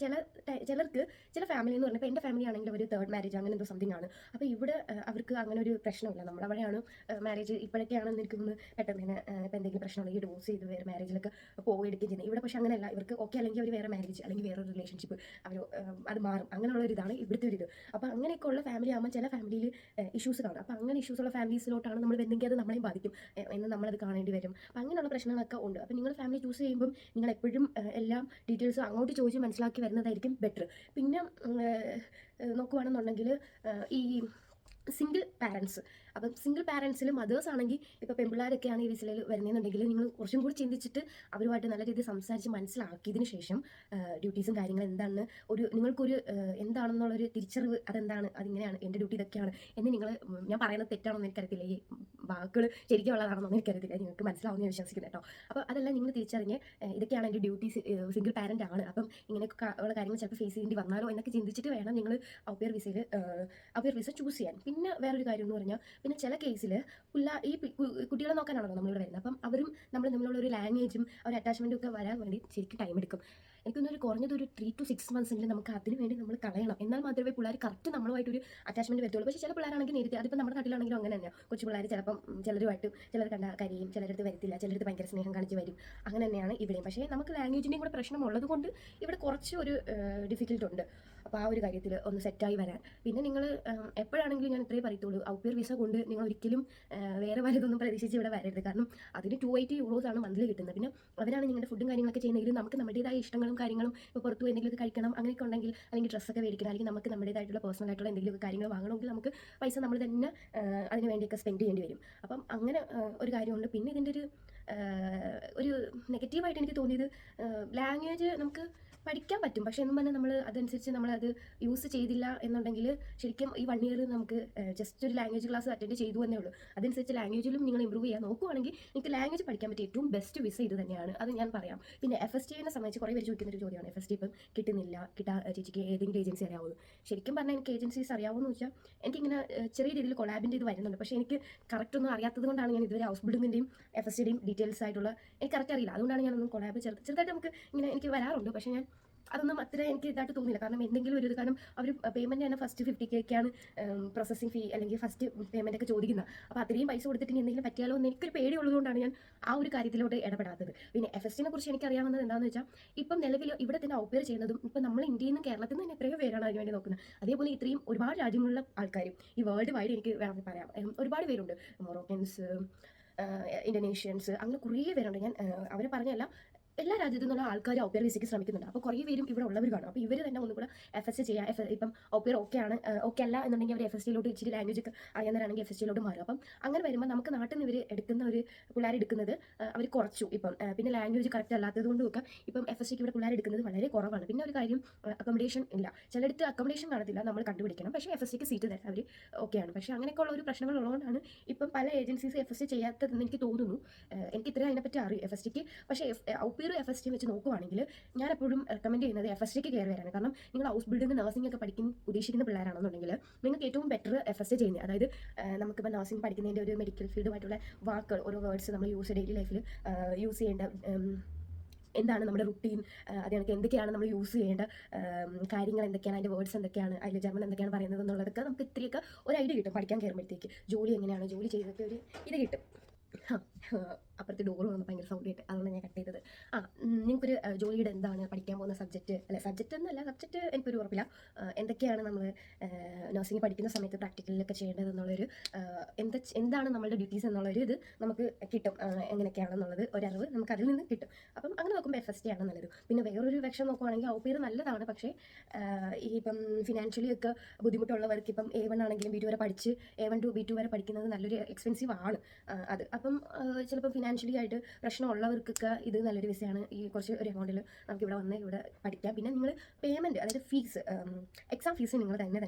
ചിലർക്ക് ചില ഫാമിലി എന്ന് പറഞ്ഞാൽ ഇപ്പോൾ എൻ്റെ ഫാമിലി ആണെങ്കിൽ ഒരു തേർഡ് മാരേജ് അങ്ങനെ എന്തോ സംതിങ് ആണ്. അപ്പോൾ ഇവിടെ അവർക്ക് അങ്ങനെ ഒരു പ്രശ്നമില്ല. നമ്മളവിടെയാണ് മാരേജ് ഇപ്പോഴൊക്കെയാണെന്ന് എനിക്ക് തോന്നുന്നു പെട്ടെന്ന് തന്നെ ഇപ്പോൾ എന്തെങ്കിലും പ്രശ്നമുണ്ടെങ്കിൽ ഡിവോഴ്സ് ചെയ്ത് വേറെ മാരേജിലൊക്കെ പോവുകയും ചെയ്യുന്നത്. ഇവിടെ പക്ഷേ അങ്ങനെയല്ല. ഇവർക്ക് ഓക്കെ അല്ലെങ്കിൽ അവർ വേറെ മാരേജ് അല്ലെങ്കിൽ വേറൊരു റിലേഷൻഷിപ്പ് അവർ അത് മാറും. അങ്ങനെയുള്ള ഒരു ഇതാണ് ഇവിടുത്തെ ഒരു ഇത്. അപ്പോൾ അങ്ങനെയൊക്കെ ഉള്ള ഫാമിലി ആകുമ്പോൾ ചില ഫാമിലിയിൽ ഇഷ്യൂസ് കാണും. അപ്പോൾ അങ്ങനെ ഇഷ്യൂസ് ഉള്ള ഫാമിലീസിലോട്ടാണ് നമ്മൾ വരുന്നെങ്കിൽ അത് നമ്മളെയും ബാധിക്കും എന്ന് നമ്മളത് കാണേണ്ടി വരും. അപ്പോൾ അങ്ങനെയുള്ള പ്രശ്നങ്ങളൊക്കെ ഉണ്ട്. അപ്പോൾ നിങ്ങൾ ഫാമിലി ചൂസ് ചെയ്യുമ്പം നിങ്ങൾ എപ്പോഴും എല്ലാം ഡീറ്റെയിൽസ് അങ്ങോട്ട് ചോദിച്ച് മനസ്സിലാക്കി വരുന്നതായിരിക്കും ബെറ്റർ. പിന്നെ നോക്കുകയാണെന്നുണ്ടെങ്കിൽ ഈ സിംഗിൾ പാരൻസ്, അപ്പം സിംഗിൾ പാരൻസിൽ മദേഴ്സ് ആണെങ്കിൽ ഇപ്പോൾ പെൺപിള്ളേരൊക്കെയാണ് ഈ വിസയിൽ വരുന്നതെന്നുണ്ടെങ്കിൽ നിങ്ങൾ കുറച്ചും കൂടി ചിന്തിച്ചിട്ട് അവരുമായിട്ട് നല്ല രീതിയിൽ സംസാരിച്ച് മനസ്സിലാക്കിയതിന് ശേഷം ഡ്യൂട്ടീസും കാര്യങ്ങളും എന്താണെന്ന് നിങ്ങൾക്കൊരു എന്താണെന്നുള്ളൊരു തിരിച്ചറിവ് അതെന്താണ്, അതിങ്ങനെയാണ് എൻ്റെ ഡ്യൂട്ടി ഇതൊക്കെയാണ് എന്ന് ഞാൻ പറയുന്നത് തെറ്റാണെന്ന് എനിക്കറിയത്തില്ല, ഈ വാക്കുകൾ ശരിക്കും ഉള്ളതാണെന്നൊന്നും എനിക്കറിയത്തില്ല, നിങ്ങൾക്ക് മനസ്സിലാവുമെന്ന് വിശ്വസിക്കുന്നു കേട്ടോ. അപ്പോൾ അതെല്ലാം നിങ്ങൾ തിരിച്ചറിഞ്ഞ് ഇതൊക്കെയാണ് എൻ്റെ ഡ്യൂട്ടി, സിംഗിൾ പാരൻ്റ് ആണ്, അപ്പം ഇങ്ങനെയൊക്കെ ഉള്ള കാര്യങ്ങൾ ചിലപ്പോൾ ഫേസ് ചെയ്യേണ്ടി വന്നാലോ എന്നൊക്കെ ചിന്തിച്ചിട്ട് വേണം നിങ്ങൾ ഔ പെയർ വിസ ചൂസ് ചെയ്യാൻ. പിന്നെ വേറൊരു കാര്യം എന്ന് പറഞ്ഞാൽ, പിന്നെ ചില കേസിൽ ഈ കുട്ടികളെ നോക്കാനാണല്ലോ നമ്മളിവിടെ വരുന്നത്. അപ്പം അവരും നമ്മൾ തമ്മിലുള്ള ഒരു ലാംഗ്വേജും ഒരു അറ്റാച്ച്മെൻറ്റും ഒക്കെ വരാൻ വേണ്ടി ശരിക്കും ടൈം എടുക്കും. എനിക്കൊന്നൊരു കുറഞ്ഞതൊരു 3 to 6 months എങ്കിലും നമുക്ക് അതിന് വേണ്ടി നമ്മൾ കളയണം. എന്നാൽ മാത്രമേ പിള്ളേർ കറക്റ്റ് നമ്മളുമായിട്ടൊരു അറ്റാച്ച്മെൻറ്റ് വരത്തുള്ളൂ. പക്ഷേ ചില പിള്ളേരാണെങ്കിൽ നേരത്തെ, അതിപ്പോൾ നമ്മുടെ നാട്ടിലാണെങ്കിലും അങ്ങനെ തന്നെയാണ്. കൊച്ചു പിള്ളേർ ചിലപ്പം ചിലർ കണ്ട കരിയും, ചിലരടുത്ത് വരത്തില്ല, ചിലരടുത്ത് ഭയങ്കര സ്നേഹം കാണിച്ച് വരും. അങ്ങനെ തന്നെയാണ് ഇവിടെയും. പക്ഷേ നമുക്ക് ലാംഗ്വേജിൻ്റെയും കൂടെ പ്രശ്നമുള്ളത് കൊണ്ട് ഇവിടെ കുറച്ച് ഒരു ഡിഫിക്കൽട്ട് ഉണ്ട്. അപ്പോൾ ആ ഒരു കാര്യത്തിൽ ഒന്ന് സെറ്റായി വരാൻ. പിന്നെ നിങ്ങൾ എപ്പോഴാണെങ്കിലും ഞാൻ ഇത്രയും പറയത്തുള്ളൂ, ഔ പെയർ വിസ കൊണ്ട് നിങ്ങൾ ഒരിക്കലും വേറെ വലുതൊന്നും പ്രതീക്ഷിച്ച് ഇവിടെ വരരുത്. കാരണം അതിന് 280 euros ആണ് മന്ത്ലി കിട്ടുന്നത്. പിന്നെ അവരാണ് നിങ്ങളുടെ ഫുഡും കാര്യങ്ങളൊക്കെ ചെയ്യുന്നതെങ്കിലും നമുക്ക് നമ്മുടേതായ ഇഷ്ടങ്ങളും കാര്യങ്ങളും ഇപ്പോൾ പുറത്ത് പോയി എന്തെങ്കിലും കഴിക്കണം അങ്ങനെയൊക്കെ ഉണ്ടെങ്കിൽ, അല്ലെങ്കിൽ ഡ്രസ്സൊക്കെ മേടിക്കണം, അല്ലെങ്കിൽ നമുക്ക് നമ്മുടേതായിട്ടുള്ള പേഴ്സണൽ ആയിട്ടുള്ള എന്തെങ്കിലും കാര്യങ്ങൾ വാങ്ങണമെങ്കിൽ നമുക്ക് പൈസ നമ്മൾ തന്നെ അതിന് വേണ്ടിയൊക്കെ സ്പെൻഡ് ചെയ്യേണ്ടി വരും. അപ്പം അങ്ങനെ ഒരു കാര്യമുണ്ട്. പിന്നെ ഇതിൻ്റെ ഒരു നെഗറ്റീവായിട്ട് എനിക്ക് തോന്നിയത്, ലാംഗ്വേജ് നമുക്ക് പഠിക്കാൻ പറ്റും, പക്ഷേ എന്നും പറഞ്ഞാൽ നമ്മൾ അതനുസരിച്ച് നമ്മളത് യൂസ് ചെയ്തില്ല എന്നുണ്ടെങ്കിൽ ശരിക്കും ഈ 1 year നമുക്ക് ജസ്റ്റ് ഒരു ലാംഗ്വേജ് ക്ലാസ് അറ്റൻഡ് ചെയ്തു എന്നേ ഉള്ളൂ. അതനുസരിച്ച് ലാംഗ്വേജിലും നിങ്ങൾ ഇമ്പ്രൂവ് ചെയ്യാൻ നോക്കുവാണെങ്കിൽ നിങ്ങൾക്ക് ലാംഗ്വേജ് പഠിക്കാൻ പറ്റിയ ഏറ്റവും ബെസ്റ്റ് വിസ ഇത് തന്നെയാണ്. അത് ഞാൻ പറയാം. പിന്നെ FSTനെ സംബന്ധിച്ച് കുറേ പേര് ചോദിക്കുന്നൊരു ചോദ്യമാണ്, FST ഇപ്പം കിട്ടുന്നില്ല, ചേച്ചിക്ക് ഏതെങ്കിലും ഏജൻസി അറിയാവുള്ളൂ. ശരിക്കും പറഞ്ഞാൽ എനിക്ക് ഏജൻസീസ് അറിയാവുമെന്ന് വെച്ചാൽ എനിക്കിങ്ങനെ ചെറിയ രീതിയിൽ കൊളാബിൻ്റെ ഇത് വരുന്നുണ്ട്. പക്ഷേ എനിക്ക് കറക്റ്റ് ഒന്നും അറിയാത്തത് കൊണ്ടാണ് ഞാൻ ഇതുവരെ ഹൗസ് ബിൽഡിങ്ങിൻ്റെയും FSTയുടെയും ഡീറ്റെയിൽസ് ആയിട്ടുള്ള എനിക്ക് കറക്റ്റ് അറിയില്ല. അതുകൊണ്ടാണ് ഞാനൊന്നും കൊളാബ് ചെറുതായിട്ട് നമുക്ക് ഇങ്ങനെ എനിക്ക് വരാറുണ്ട്. പക്ഷേ ഞാൻ അതൊന്നും അത്ര എനിക്ക് ഇതായിട്ട് തോന്നില്ല. കാരണം എന്തെങ്കിലും ഒരു ഇത്, കാരണം അവർ പേയ്മെൻറ്റ് തന്നെ ഫസ്റ്റ് 50Kക്കാണ് പ്രോസസ്സിങ് ഫീ അല്ലെങ്കിൽ ഫസ്റ്റ് പേയ്മെൻ്റ് ഒക്കെ ചോദിക്കുന്നത്. അപ്പോൾ അത്രയും പൈസ കൊടുത്തിട്ട് ഇനി എന്തെങ്കിലും പറ്റിയാലോ എന്ന് എനിക്കൊരു പേടി ഉള്ളതുകൊണ്ടാണ് ഞാൻ ആ ഒരു കാര്യത്തിലോട്ട് ഇടപെടാത്തത്. പിന്നെ FSTനെ കുറിച്ച് എനിക്കറിയാവുന്നത് എന്താണെന്ന് വെച്ചാൽ, ഇപ്പം നിലവിൽ ഇവിടെ തന്നെ ഔ പെയർ ചെയ്യുന്നതും ഇപ്പം നമ്മൾ ഇന്ത്യയിൽ നിന്നും കേരളത്തിൽ നിന്ന് തന്നെ എത്രയോ പേരാണ് അതിന് വേണ്ടി നോക്കുന്നത്. അതേപോലെ ഇത്രയും ഒരുപാട് രാജ്യങ്ങളിലുള്ള ആൾക്കാരും ഈ വേൾഡ് വൈഡ് എനിക്ക് വേണമെങ്കിൽ പറയാം ഒരുപാട് പേരുണ്ട്. മൊറോക്കൻസ്, ഇന്തോനേഷ്യൻസ്, അങ്ങനെ കുറേ പേരുണ്ട്. ഞാൻ അവർ പറഞ്ഞല്ല, എല്ലാ രാജ്യത്തു നിന്നുള്ള ആൾക്കാർ ഔ പെയർ വിസയ്ക്ക് ശ്രമിക്കുന്നുണ്ട്. അപ്പോൾ കുറേ പേരും ഇവിടെ ഉള്ളവർ കാണും. അപ്പോൾ ഇവർ തന്നെ ഒന്നും കൂടെ FST ചെയ്യാം. ഇപ്പം ഔ പെയർ ഓക്കെ ആണ്, ഓക്കെ അല്ല എന്നുണ്ടെങ്കിൽ അവർ FSTയിലോട്ട് ഇച്ചിരി ലാംഗ്വേജ് ഒക്കെ അറിയുന്നവരാണെങ്കിൽ FSTയിലോട്ട് മാറും. അപ്പം അങ്ങനെ വരുമ്പോൾ നമുക്ക് നാട്ടിൽ നിന്ന് ഇവർ എടുക്കുന്ന ഒരു പിള്ളേർ എടുക്കുന്നത് അവർ കുറച്ചു. ഇപ്പം പിന്നെ ലാംഗ്വേജ് കറക്റ്റ് അല്ലാത്തത് കൊണ്ടും ഒക്കെ ഇപ്പം FSTക്ക് ഇവിടെ പിള്ളേർ എടുക്കുന്നത് വളരെ കുറവാണ്. പിന്നെ ഒരു കാര്യം, അക്കോമഡേഷൻ ഇല്ല. ചിലയിടത്ത് അക്കോമഡേഷൻ കാണത്തില്ല, നമ്മൾ കണ്ടുപിടിക്കണം. പക്ഷേ FSTക്ക് സീറ്റ് തരാം, അവർ ഓക്കെയാണ്. പക്ഷേ അങ്ങനെയൊക്കെ ഉള്ള ഒരു പ്രശ്നങ്ങൾ ഉള്ളതുകൊണ്ടാണ് ഇപ്പം പല ഏജൻസീസ് FST ചെയ്യാത്തതെന്ന് എനിക്ക് തോന്നുന്നു. എനിക്ക് ഇത്രയും അതിനെപ്പറ്റി അറിയും FSTക്ക്. പക്ഷേ ഔ പെയർ FST വെച്ച് നോക്കുവാണെങ്കിൽ ഞാൻ എപ്പോഴും റെക്കമെൻഡ് ചെയ്യുന്നത് FSTക്ക് കയറി വരാനാണ്. കാരണം നിങ്ങൾ ഹൗസ് ബിൽഡിംഗ്, നഴ്സിംഗ് ഒക്കെ ഉദ്ദേശിക്കുന്ന പിള്ളേരാണെന്നുണ്ടെങ്കിൽ നിങ്ങൾക്ക് ഏറ്റവും ബെറ്റർ FST ചെയ്യുന്നത്. അതായത് നമുക്കിപ്പോൾ നഴ്സിംഗ് പഠിക്കുന്നതിൻ്റെ ഒരു മെഡിക്കൽ ഫീൽഡുമായിട്ടുള്ള വാക്കുകൾ, ഓരോ വേർഡ്സ് നമ്മൾ ഡെയിലി ലൈഫിൽ യൂസ് ചെയ്യേണ്ട എന്താണ് നമ്മുടെ റുട്ടീൻ, അതിനൊക്കെ എന്തൊക്കെയാണ് നമ്മൾ യൂസ് ചെയ്യേണ്ട കാര്യങ്ങൾ എന്തൊക്കെയാണ്, അതിൻ്റെ വേർഡ്സ് എന്തൊക്കെയാണ്, അതിൽ ജർമ്മൻ എന്തൊക്കെയാണ് പറയുന്നത് എന്നുള്ളതൊക്കെ നമുക്ക് ഇത്രയൊക്കെ ഒരു ഐഡിയ കിട്ടും പഠിക്കാൻ കയറുമ്പോഴത്തേക്ക്. ജോലി എങ്ങനെയാണ്, ജോലി ചെയ്തിട്ട് ഒരു ഇത് കിട്ടും. അപ്പുറത്തെ ഡോറ് വന്ന് ഭയങ്കര സൗണ്ട് കേട്ട് അതുകൊണ്ട് ഞാൻ കട്ട് ചെയ്തത്. നിങ്ങൾക്കൊരു ജോലിയുടെ എന്താണ് പഠിക്കാൻ പോകുന്ന സബ്ജക്റ്റ്, അല്ല സബ്ജക്റ്റ് എന്നല്ല, സബ്ജക്റ്റ് എനിക്കൊരു ഉറപ്പില്ല, എന്തൊക്കെയാണ് നമ്മൾ നഴ്സിംഗ് പഠിക്കുന്ന സമയത്ത് പ്രാക്ടിക്കലിലൊക്കെ ചെയ്യേണ്ടതെന്നുള്ളൊരു എന്താണ് നമ്മളുടെ ഡ്യൂട്ടീസ് എന്നുള്ളൊരു ഇത് നമുക്ക് കിട്ടും. എങ്ങനെയൊക്കെയാണെന്നുള്ളത് ഒരറിവ് നമുക്ക് അതിൽ നിന്ന് കിട്ടും. അപ്പം അങ്ങനെ നോക്കുമ്പോൾ FST ആണ് നല്ലത്. പിന്നെ വേറൊരു പക്ഷം നോക്കുവാണെങ്കിൽ ഔ പെയർ നല്ലതാണ്. പക്ഷേ ഈ ഇപ്പം ഫിനാൻഷ്യലി ഒക്കെ ബുദ്ധിമുട്ടുള്ളവർക്ക് ഇപ്പം A1 ആണെങ്കിലും B2 വരെ പഠിച്ച് A1 to B2 വരെ പഠിക്കുന്നത് നല്ലൊരു എക്സ്പെൻസീവ് ആണ് അത്. അപ്പം ചിലപ്പോൾ ഫിനാൻഷ്യലി ആയിട്ട് പ്രശ്നമുള്ളവർക്കൊക്കെ ഇത് നല്ലൊരു വിസയാണ്. ഈ കുറച്ച് ഒരു എമൗണ്ടിൽ നമുക്ക് ഇവിടെ വന്ന് ഇവിടെ പഠിക്കാം. പിന്നെ നിങ്ങൾ പേയ്മെൻറ്റ്, അതായത് ഫീസ്, എക്സാം ഫീസ് നിങ്ങൾ തന്നെ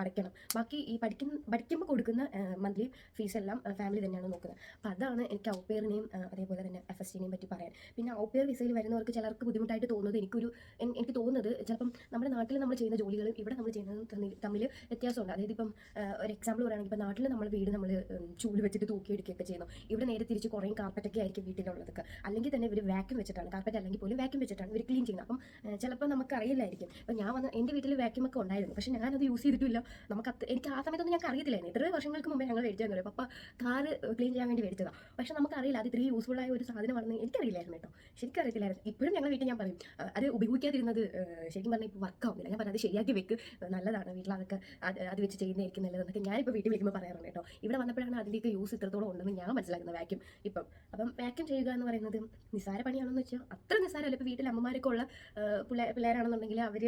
അടയ്ക്കണം. ബാക്കി ഈ പഠിക്കുമ്പോൾ കൊടുക്കുന്ന മന്ത്ലി ഫീസ് എല്ലാം ഫാമിലി തന്നെയാണ് നോക്കുന്നത്. അപ്പോൾ അതാണ് എനിക്ക് ഔ പെയറിനെയും അതേപോലെ തന്നെ FSTനെയും പറ്റി പറയാൻ. പിന്നെ ഔ പെയർ വിസയിൽ വരുന്നവർക്ക് ചിലർക്ക് ബുദ്ധിമുട്ടായിട്ട് തോന്നുന്നത്, എനിക്ക് തോന്നുന്നത് ചിലപ്പം നമ്മുടെ നാട്ടിൽ നമ്മൾ ചെയ്യുന്ന ജോലികളും ഇവിടെ നമ്മൾ ചെയ്യുന്നത് തമ്മിൽ വ്യത്യാസമുണ്ട്. അതായത് ഇപ്പം ഒരു എക്സാമ്പിൾ പറയുകയാണെങ്കിൽ ഇപ്പം നാട്ടിൽ നമ്മൾ വീട് നമ്മൾ ചൂല് വെച്ചിട്ട് തൂക്കിയെടുക്കുകയൊക്കെ ചെയ്യുന്നു. ഇവിടെ നേരെ തിരിച്ച് കുറേ കാർപ്പറ്റൊക്കെ ആയിരിക്കും വീട്ടിലുള്ളതൊക്കെ. അല്ലെങ്കിൽ തന്നെ ഇവർ വാക്യൂം വെച്ചിട്ടാണ്, കാർപ്പറ്റ് അല്ലെങ്കിൽ പോലും വാക്യൂം വെച്ചിട്ടാണ് ഇവർ ക്ലീൻ ചെയ്യുന്നത്. അപ്പം ചിലപ്പോൾ നമുക്ക് അറിയില്ലായിരിക്കും. അപ്പം ഞാൻ വന്ന് എൻ്റെ വീട്ടിൽ വാക്യൂം ഒക്കെ ഉണ്ടായിരുന്നു, പക്ഷേ ഞാനത് യൂസ് ചെയ്തിട്ടില്ല. എനിക്ക് ആ സമയത്തൊന്നും ഞങ്ങൾക്ക് അറിയത്തില്ലായിരുന്നു. എത്രയോ വർഷങ്ങൾക്ക് മുമ്പേ ഞങ്ങൾ മേടിച്ചതെന്ന് പറയും. പപ്പ കാറ് ക്ലീൻ ചെയ്യാൻ വേണ്ടി മേടിച്ചതാണ്. പക്ഷേ നമുക്കറിയില്ല അത് ഇത്രയും യൂസ്ഫുള്ളായ ഒരു സാധനമാണെന്ന് എനിക്കറിയില്ലായിരുന്നു കേട്ടോ. ശരിക്കും അറിയത്തില്ലായിരുന്നു. ഇപ്പോഴും ഞങ്ങൾ വീട്ടിൽ ഞാൻ പറയും അത് ഉപയോഗിക്കാതിരുന്നത് ശരിക്കും പറഞ്ഞാൽ ഇപ്പോൾ വർക്കാവുന്നില്ല. ഞാൻ പറഞ്ഞത് ശരിയാക്കി വെക്ക്, നല്ലതാണ് വീട്ടിൽ അതൊക്കെ അത് വെച്ച് ചെയ്യുന്നതായിരിക്കും നല്ലതെന്നൊക്കെ ഞാനിപ്പോൾ വീട്ടിൽ വിളിക്കുമ്പോൾ പറയാറുണ്ട് കേട്ടോ. ഇവിടെ വന്നപ്പോഴാണ് അതിൻ്റെയൊക്കെ യൂസ് ഇത്രത്തോളം ഉണ്ടെന്ന് ഞാൻ മനസ്സിലാക്കുന്നത് വാക്യൂം ഇപ്പം. അപ്പം വാക്യൂം ചെയ്യുക എന്ന് പറയുന്നത് നിസ്സാര പണിയാണെന്ന് വെച്ചാൽ അത്ര നിസ്സാരമല്ല. ഇപ്പോൾ വീട്ടിൽ അമ്മമാരൊക്കെ ഉള്ള പിള്ളേരാണെന്നുണ്ടെങ്കിൽ അവർ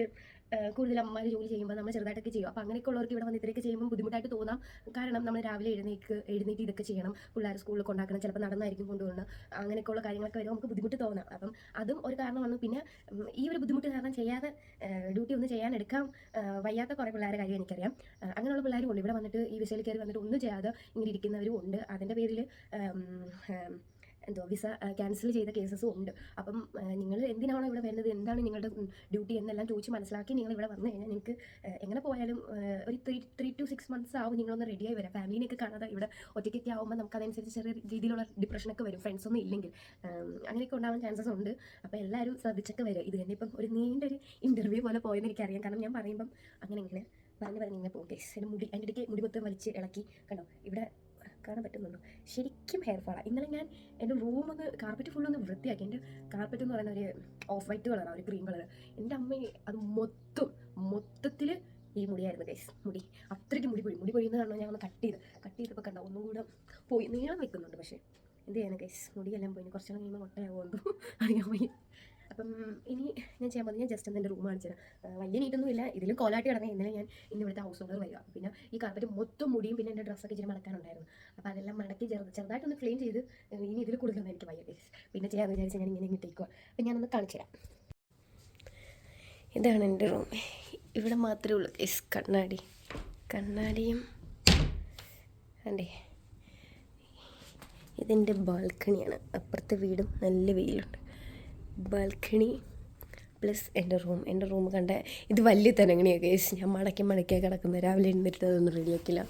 കൂടുതൽ അമ്മമാർ ജോലി ചെയ്യുമ്പോൾ നമ്മൾ ചെറുതായിട്ടൊക്കെ ചെയ്യും. അപ്പോൾ അങ്ങനെയൊക്കെ ഉള്ളവർക്ക് ഇവിടെ വന്ന് ഇത്രയൊക്കെ ചെയ്യുമ്പോൾ ബുദ്ധിമുട്ടായിട്ട് തോന്നാം. കാരണം നമ്മൾ രാവിലെ എഴുന്നേറ്റ് ഇതൊക്കെ ചെയ്യണം, പിള്ളേർ സ്കൂളിൽ കൊണ്ടാക്കണം, ചിലപ്പോൾ നടന്നായിരിക്കും കൊണ്ടുപോകണം. അങ്ങനെയൊക്കെയുള്ള കാര്യങ്ങളൊക്കെ വരുമ്പോൾ നമുക്ക് ബുദ്ധിമുട്ട് തോന്നാം. അപ്പം അതും ഒരു കാരണമാണ്. പിന്നെ ഈ ഒരു ബുദ്ധിമുട്ട് കാരണം ചെയ്യാതെ ഡ്യൂട്ടി ഒന്നും ചെയ്യാനെടുക്കാൻ വയ്യാത്ത കുറേ പിള്ളേരുടെ കാര്യം എനിക്കറിയാം. അങ്ങനെയുള്ള പിള്ളേരും ഉണ്ട്. ഇവിടെ വന്നിട്ട് ഈ വിസയിൽ കയറി വന്നിട്ട് ഒന്നും ചെയ്യാതെ ഇങ്ങനെ ഇരിക്കുന്നവരും ഉണ്ട്. അതിൻ്റെ പേരിൽ വിസ ക്യാൻസൽ ചെയ്ത കേസസും ഉണ്ട്. അപ്പം നിങ്ങൾ എന്തിനാണോ ഇവിടെ വരുന്നത്, എന്താണ് നിങ്ങളുടെ ഡ്യൂട്ടി എന്നെല്ലാം ചോദിച്ച് മനസ്സിലാക്കി നിങ്ങൾ ഇവിടെ വന്നു കഴിഞ്ഞാൽ നിങ്ങൾക്ക് എങ്ങനെ പോയാലും ഒരു 3 to 6 months ആവും നിങ്ങളൊന്ന് റെഡിയായി വരാം. ഫാമിലിനെയൊക്കെ കാണാതെ ഇവിടെ ഒറ്റയ്ക്കൊക്കെ ആകുമ്പോൾ നമുക്ക് അതനുസരിച്ച് ചെറിയ രീതിയിലുള്ള ഡിപ്രഷനൊക്കെ വരും, ഫ്രണ്ട്സൊന്നും ഇല്ലെങ്കിൽ അങ്ങനെയൊക്കെ ഉണ്ടാവാൻ ചാൻസസ് ഉണ്ട്. അപ്പോൾ എല്ലാവരും ശ്രദ്ധിച്ചൊക്കെ വരും. ഇത് തന്നെ ഇപ്പം ഒരു നീണ്ടൊരു ഇൻ്റർവ്യൂ പോലെ പോയെന്ന് എനിക്കറിയാം. കാരണം ഞാൻ പറയുമ്പം അങ്ങനെ പറഞ്ഞിങ്ങനെ പോകും കേസ്. എൻ്റെ അതിൻ്റെ ഇടയ്ക്ക് മുടി മൊത്തം വലിച്ച് ഇളക്കി കണ്ടോ, ഇവിടെ കാണാൻ പറ്റുന്നുണ്ടോ? ശരിക്കും ഹെയർ ഫാളാണ്. ഇന്നലെ ഞാൻ എൻ്റെ റൂമൊന്ന് കാർപ്പറ്റ് ഫുള്ളൊന്ന് വൃത്തിയാക്കി. എൻ്റെ കാർപ്പറ്റ് എന്ന് പറയുന്ന ഒരു ഓഫ് വൈറ്റ് കളറാണ്, ഒരു ക്രീം കളർ. എൻ്റെ അമ്മ അത് മൊത്തത്തിൽ ഈ മുടിയായിരുന്നു ഗൈസ്. അത്രയ്ക്ക് മുടി പൊഴിയുന്നത് കാരണം ഞാൻ ഒന്ന് കട്ട് ചെയ്തപ്പോൾ കണ്ടോ ഒന്നും കൂടെ പോയി നീളം വെക്കുന്നുണ്ട്. പക്ഷേ എന്ത് ചെയ്യാനാണ് ഗൈസ്, മുടിയെല്ലാം പോയി. കുറച്ചെണ്ണം കഴിയുമ്പോൾ മുട്ടയാകുമെന്തോ അറിയാൻ പോയി. അപ്പം ഇനി ഞാൻ ചെയ്യാൻ പോകുന്നത്, ഞാൻ ജസ്റ്റ് ഒന്ന് എൻ്റെ റൂം കാണിച്ചത്. വലിയ നീറ്റൊന്നും ഇല്ല, ഇതിലും കോലാട്ടി കിടന്നത്. ഇന്നലെ ഞാൻ ഇവിടുത്തെ ഹൗസ് ഓണർ വരിക. പിന്നെ ഈ കാർപ്പറ്റ് മൊത്തം മുടിയും പിന്നെ എൻ്റെ ഡ്രസ്സൊക്കെ ഇച്ചിരി മടക്കാനുണ്ടായിരുന്നു. അപ്പോൾ അതെല്ലാം മടക്കി ചെറുതായിട്ടൊന്ന് ക്ലീൻ ചെയ്ത് ഇനി ഇതിൽ കൂടുതലൊന്നും എനിക്ക് വയ്യ ഗൈസ്. പിന്നെ ചെയ്യാമെന്ന് വിചാരിച്ച് ഞാൻ ഇങ്ങനെ ഇട്ടേക്കുക. അപ്പം ഞാനൊന്ന് കാണിച്ചു തരാം. ഇതാണ് എൻ്റെ റൂം. ഇവിടെ മാത്രമേ ഉള്ളൂ ഗൈസ് കണ്ണാടിയും അല്ലേ. ഇതെൻ്റെ ബാൽക്കണിയാണ്. അപ്പുറത്തെ വീടും നല്ല വെയിലുണ്ട്. ബാൽക്കണി പ്ലസ് എൻ്റെ റൂം കണ്ട ഇത് വലിയ തനങ്ങണിയാണ് ഗൈസ്. ഞാൻ മടക്കിയാണ് കിടക്കുന്നത്. രാവിലെ എഴുന്നേറ്റ് അതൊന്നും റെഡിയാക്കില്ല,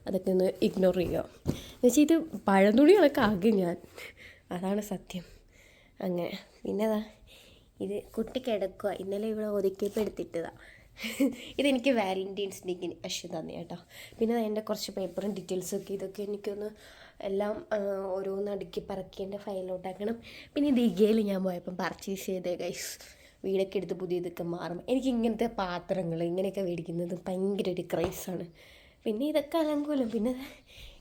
അതൊക്കെ ഒന്ന് ഇഗ്നോർ ചെയ്യുക. എന്നുവെച്ചാൽ ഇത് പഴന്തുണികളൊക്കെ ആകെ ഞാൻ, അതാണ് സത്യം. അങ്ങനെ പിന്നെ ഇത് കുട്ടി കിടക്കുക. ഇന്നലെ ഇവിടെ ഒതുക്കിയപ്പോൾ എടുത്തിട്ടതാണ്. ഇതെനിക്ക് വാലന്റൈൻസ് ഡേക്ക് അശ്വ തന്നെ കേട്ടോ. പിന്നെ എൻ്റെ കുറച്ച് പേപ്പറും ഡീറ്റെയിൽസൊക്കെ ഇതൊക്കെ എനിക്കൊന്ന് എല്ലാം ഓരോന്ന് അടുക്കി പറക്കി എൻ്റെ ഫയലിലോട്ടാക്കണം. പിന്നെ ദീഘയിൽ ഞാൻ പോയപ്പം പർച്ചേസ് ചെയ്തേ ഗൈസ്. വീടൊക്കെ എടുത്ത് പുതിയതൊക്കെ മാറും. എനിക്ക് ഇങ്ങനത്തെ പാത്രങ്ങൾ ഇങ്ങനെയൊക്കെ മേടിക്കുന്നത് ഭയങ്കര ഒരു ക്രൈസാണ്. പിന്നെ ഇതൊക്കെ അലങ്കൂലം. പിന്നെ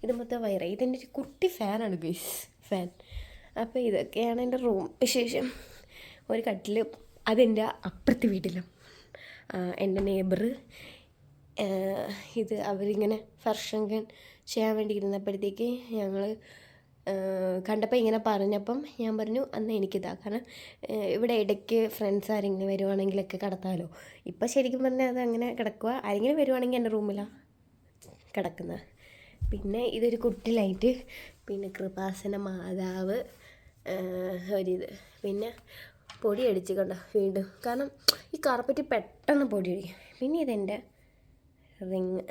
ഇത് മൊത്തം വയറായി. ഇതെൻ്റെ ഒരു കുട്ടി ഫാനാണ് ഗൈസ്, ഫാൻ. അപ്പോൾ ഇതൊക്കെയാണ് എൻ്റെ റൂം വിശേഷം. ഒരു കട്ടിൽ, അതെൻ്റെ അപ്പുറത്തെ വീട്ടിലും എൻ്റെ നെയ്ബർ ഇത് അവരിങ്ങനെ ഫർഷങ്കൻ ചെയ്യാൻ വേണ്ടി ഇരുന്നപ്പോഴത്തേക്ക് ഞങ്ങൾ കണ്ടപ്പോൾ ഇങ്ങനെ പറഞ്ഞപ്പം ഞാൻ പറഞ്ഞു എന്നാൽ എനിക്കിതാ. കാരണം ഇവിടെ ഇടയ്ക്ക് ഫ്രണ്ട്സ് ആരെങ്കിലും വരുവാണെങ്കിലൊക്കെ കിടത്താമല്ലോ. ഇപ്പം ശരിക്കും പറഞ്ഞാൽ അത് അങ്ങനെ കിടക്കുക. ആരെങ്കിലും വരുവാണെങ്കിൽ എൻ്റെ റൂമിലാണ് കിടക്കുന്നത്. പിന്നെ ഇതൊരു കുട്ടി ലൈറ്റ്, പിന്നെ കൃപാസന മാതാവ് ഒരിത്, പിന്നെ പൊടി അടിച്ച് കണ്ടോ വീണ്ടും. കാരണം ഈ കാർപ്പറ്റ് പെട്ടെന്ന് പൊടി അടിക്കും. പിന്നെ ഇതെൻ്റെ റിങ്.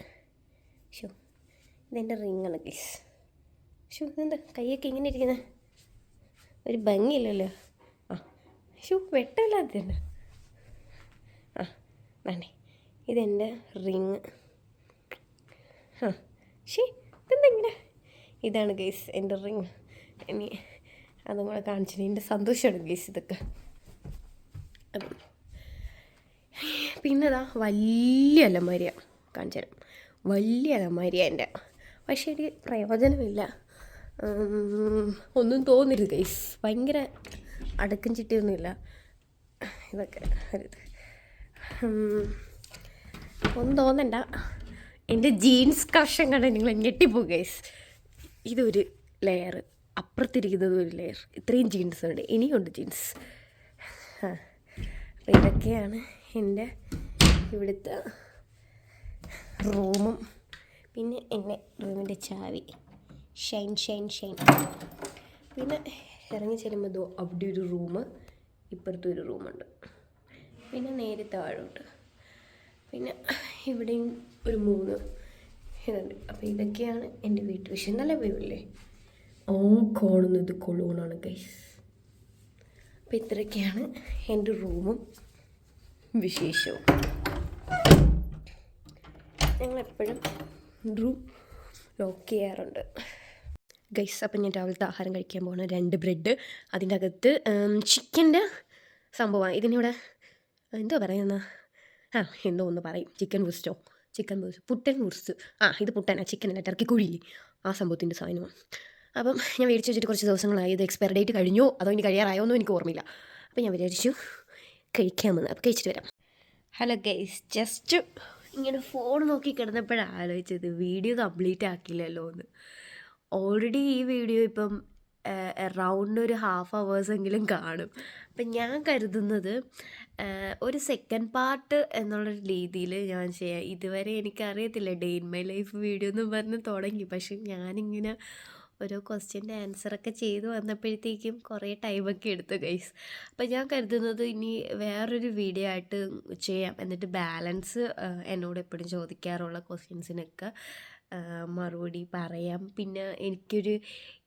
ഇതെൻ്റെ റിങ്ങാണ് ഗൈസ്. ഇതെന്താ കൈയൊക്കെ ഇങ്ങനെ ഇരിക്കുന്നത്, ഒരു ഭംഗിയില്ലല്ലോ. വെട്ടമില്ലാത്ത തന്നെ. വേണ്ടേ, ഇതെൻ്റെ റിങ്. ഇതെന്താ ഇങ്ങനെ. ഇതാണ് ഗൈസ് എൻ്റെ റിങ്. ഇനി അതും കൂടെ കാണിച്ചിട്ട് എൻ്റെ സന്തോഷമാണ് ഗൈസ് ഇതൊക്കെ. പിന്നെതാ വലിയ അലമാരിയാണ്, കാണിച്ചു തരാം. വലിയ അലമാരിയാണ് എൻ്റെ. പക്ഷേ ഒരു പ്രയോജനമില്ല, ഒന്നും തോന്നരുത് ഗൈസ്. ഭയങ്കര അടുക്കും ചിട്ടിയൊന്നുമില്ല ഇതൊക്കെ. ഒന്നും തോന്നണ്ട. എൻ്റെ ജീൻസ് കളക്ഷൻ കണ്ട നിങ്ങൾ ഞെട്ടിപ്പോകും ഗൈസ്. ഇതൊരു ലെയർ, അപ്പുറത്തിരിക്കുന്നത് ഒരു ലെയർ. ഇത്രയും ജീൻസ് ഉണ്ട്, ഇനിയുണ്ട് ജീൻസ്. അപ്പോൾ ഇതൊക്കെയാണ് എൻ്റെ ഇവിടുത്തെ റൂമും. പിന്നെ എൻ്റെ റൂമിൻ്റെ ചാവി. ഷൈൻ ഷൈൻ ഷൈൻ. പിന്നെ ഇറങ്ങി ചെല്ലുമ്പോൾ അവിടെ ഒരു റൂം, ഇപ്പുറത്തും ഒരു റൂമുണ്ട്. പിന്നെ നേരെ താഴോട്ട്. പിന്നെ ഇവിടെയും ഒരു 3 ഇതുണ്ട്. അപ്പോൾ ഇതൊക്കെയാണ് എൻ്റെ വീട്ടു വിഷയം. നല്ല വ്യൂ അല്ലേ? കാണുന്നത് കൊളൂണാണ് ഗൈസ്. അപ്പോൾ ഇത്രയൊക്കെയാണ് എൻ്റെ റൂമും വിശേഷവും. ഞങ്ങളെപ്പോഴും റൂം ലോക്ക് ചെയ്യാറുണ്ട് ഗൈസ്. അപ്പം ഞാൻ രാവിലത്തെ ആഹാരം കഴിക്കാൻ പോകുന്ന 2 ബ്രെഡ്, അതിൻ്റെ അകത്ത് ചിക്കൻ്റെ സംഭവമാണ്. ഇതിനിവിടെ എന്തോ പറയുന്ന എന്തോ ഒന്ന് പറയും, ചിക്കൻ വുസ്റ്റോ, പുട്ടൻ വുസ്റ്റ്. ഇത് പുട്ടനാ, ചിക്കനല്ല, ടർക്കി കോഴിയില്ലേ, ആ സംഭവത്തിൻ്റെ സാധനമാണ്. അപ്പം ഞാൻ മേടിച്ച് വെച്ചിട്ട് കുറച്ച് ദിവസങ്ങളായി. ഇത് എക്സ്പയർ ഡേറ്റ് കഴിഞ്ഞോ അതോ ഇനി കഴിയാറായോ ഒന്നും എനിക്ക് ഓർമ്മയില്ല. അപ്പം ഞാൻ വിചാരിച്ചു കഴിക്കാമെന്ന്. അപ്പം കഴിച്ചിട്ട് വരാം. ഹലോ ഗൈസ്, ജസ്റ്റ് ഇങ്ങനെ ഫോൺ നോക്കി കിടന്നപ്പോഴാണ് ആലോചിച്ചത് വീഡിയോ കംപ്ലീറ്റ് ആക്കില്ലല്ലോ എന്ന്. ഓൾറെഡി ഈ വീഡിയോ ഇപ്പം അറൗണ്ട് ഒരു ½ hours കാണും. അപ്പം ഞാൻ കരുതുന്നത് ഒരു സെക്കൻഡ് പാർട്ട് എന്നുള്ള രീതിയിൽ ഞാൻ ചെയ്യാം. ഇതുവരെ എനിക്കറിയത്തില്ല, day in my life video എന്ന് പറഞ്ഞ് തുടങ്ങി. പക്ഷെ ഞാനിങ്ങനെ ഓരോ ക്വസ്റ്റ്യൻ്റെ ആൻസറൊക്കെ ചെയ്ത് വന്നപ്പോഴത്തേക്കും കുറേ ടൈമൊക്കെ എടുത്തു ഗൈസ്. അപ്പം ഞാൻ കരുതുന്നത് ഇനി വേറൊരു വീഡിയോ ആയിട്ട് ചെയ്യാം. എന്നിട്ട് ബാലൻസ് എന്നോട് എപ്പോഴും ചോദിക്കാറുള്ള ക്വസ്റ്റ്യൻസിനൊക്കെ മറുപടി പറയാം. പിന്നെ എനിക്കൊരു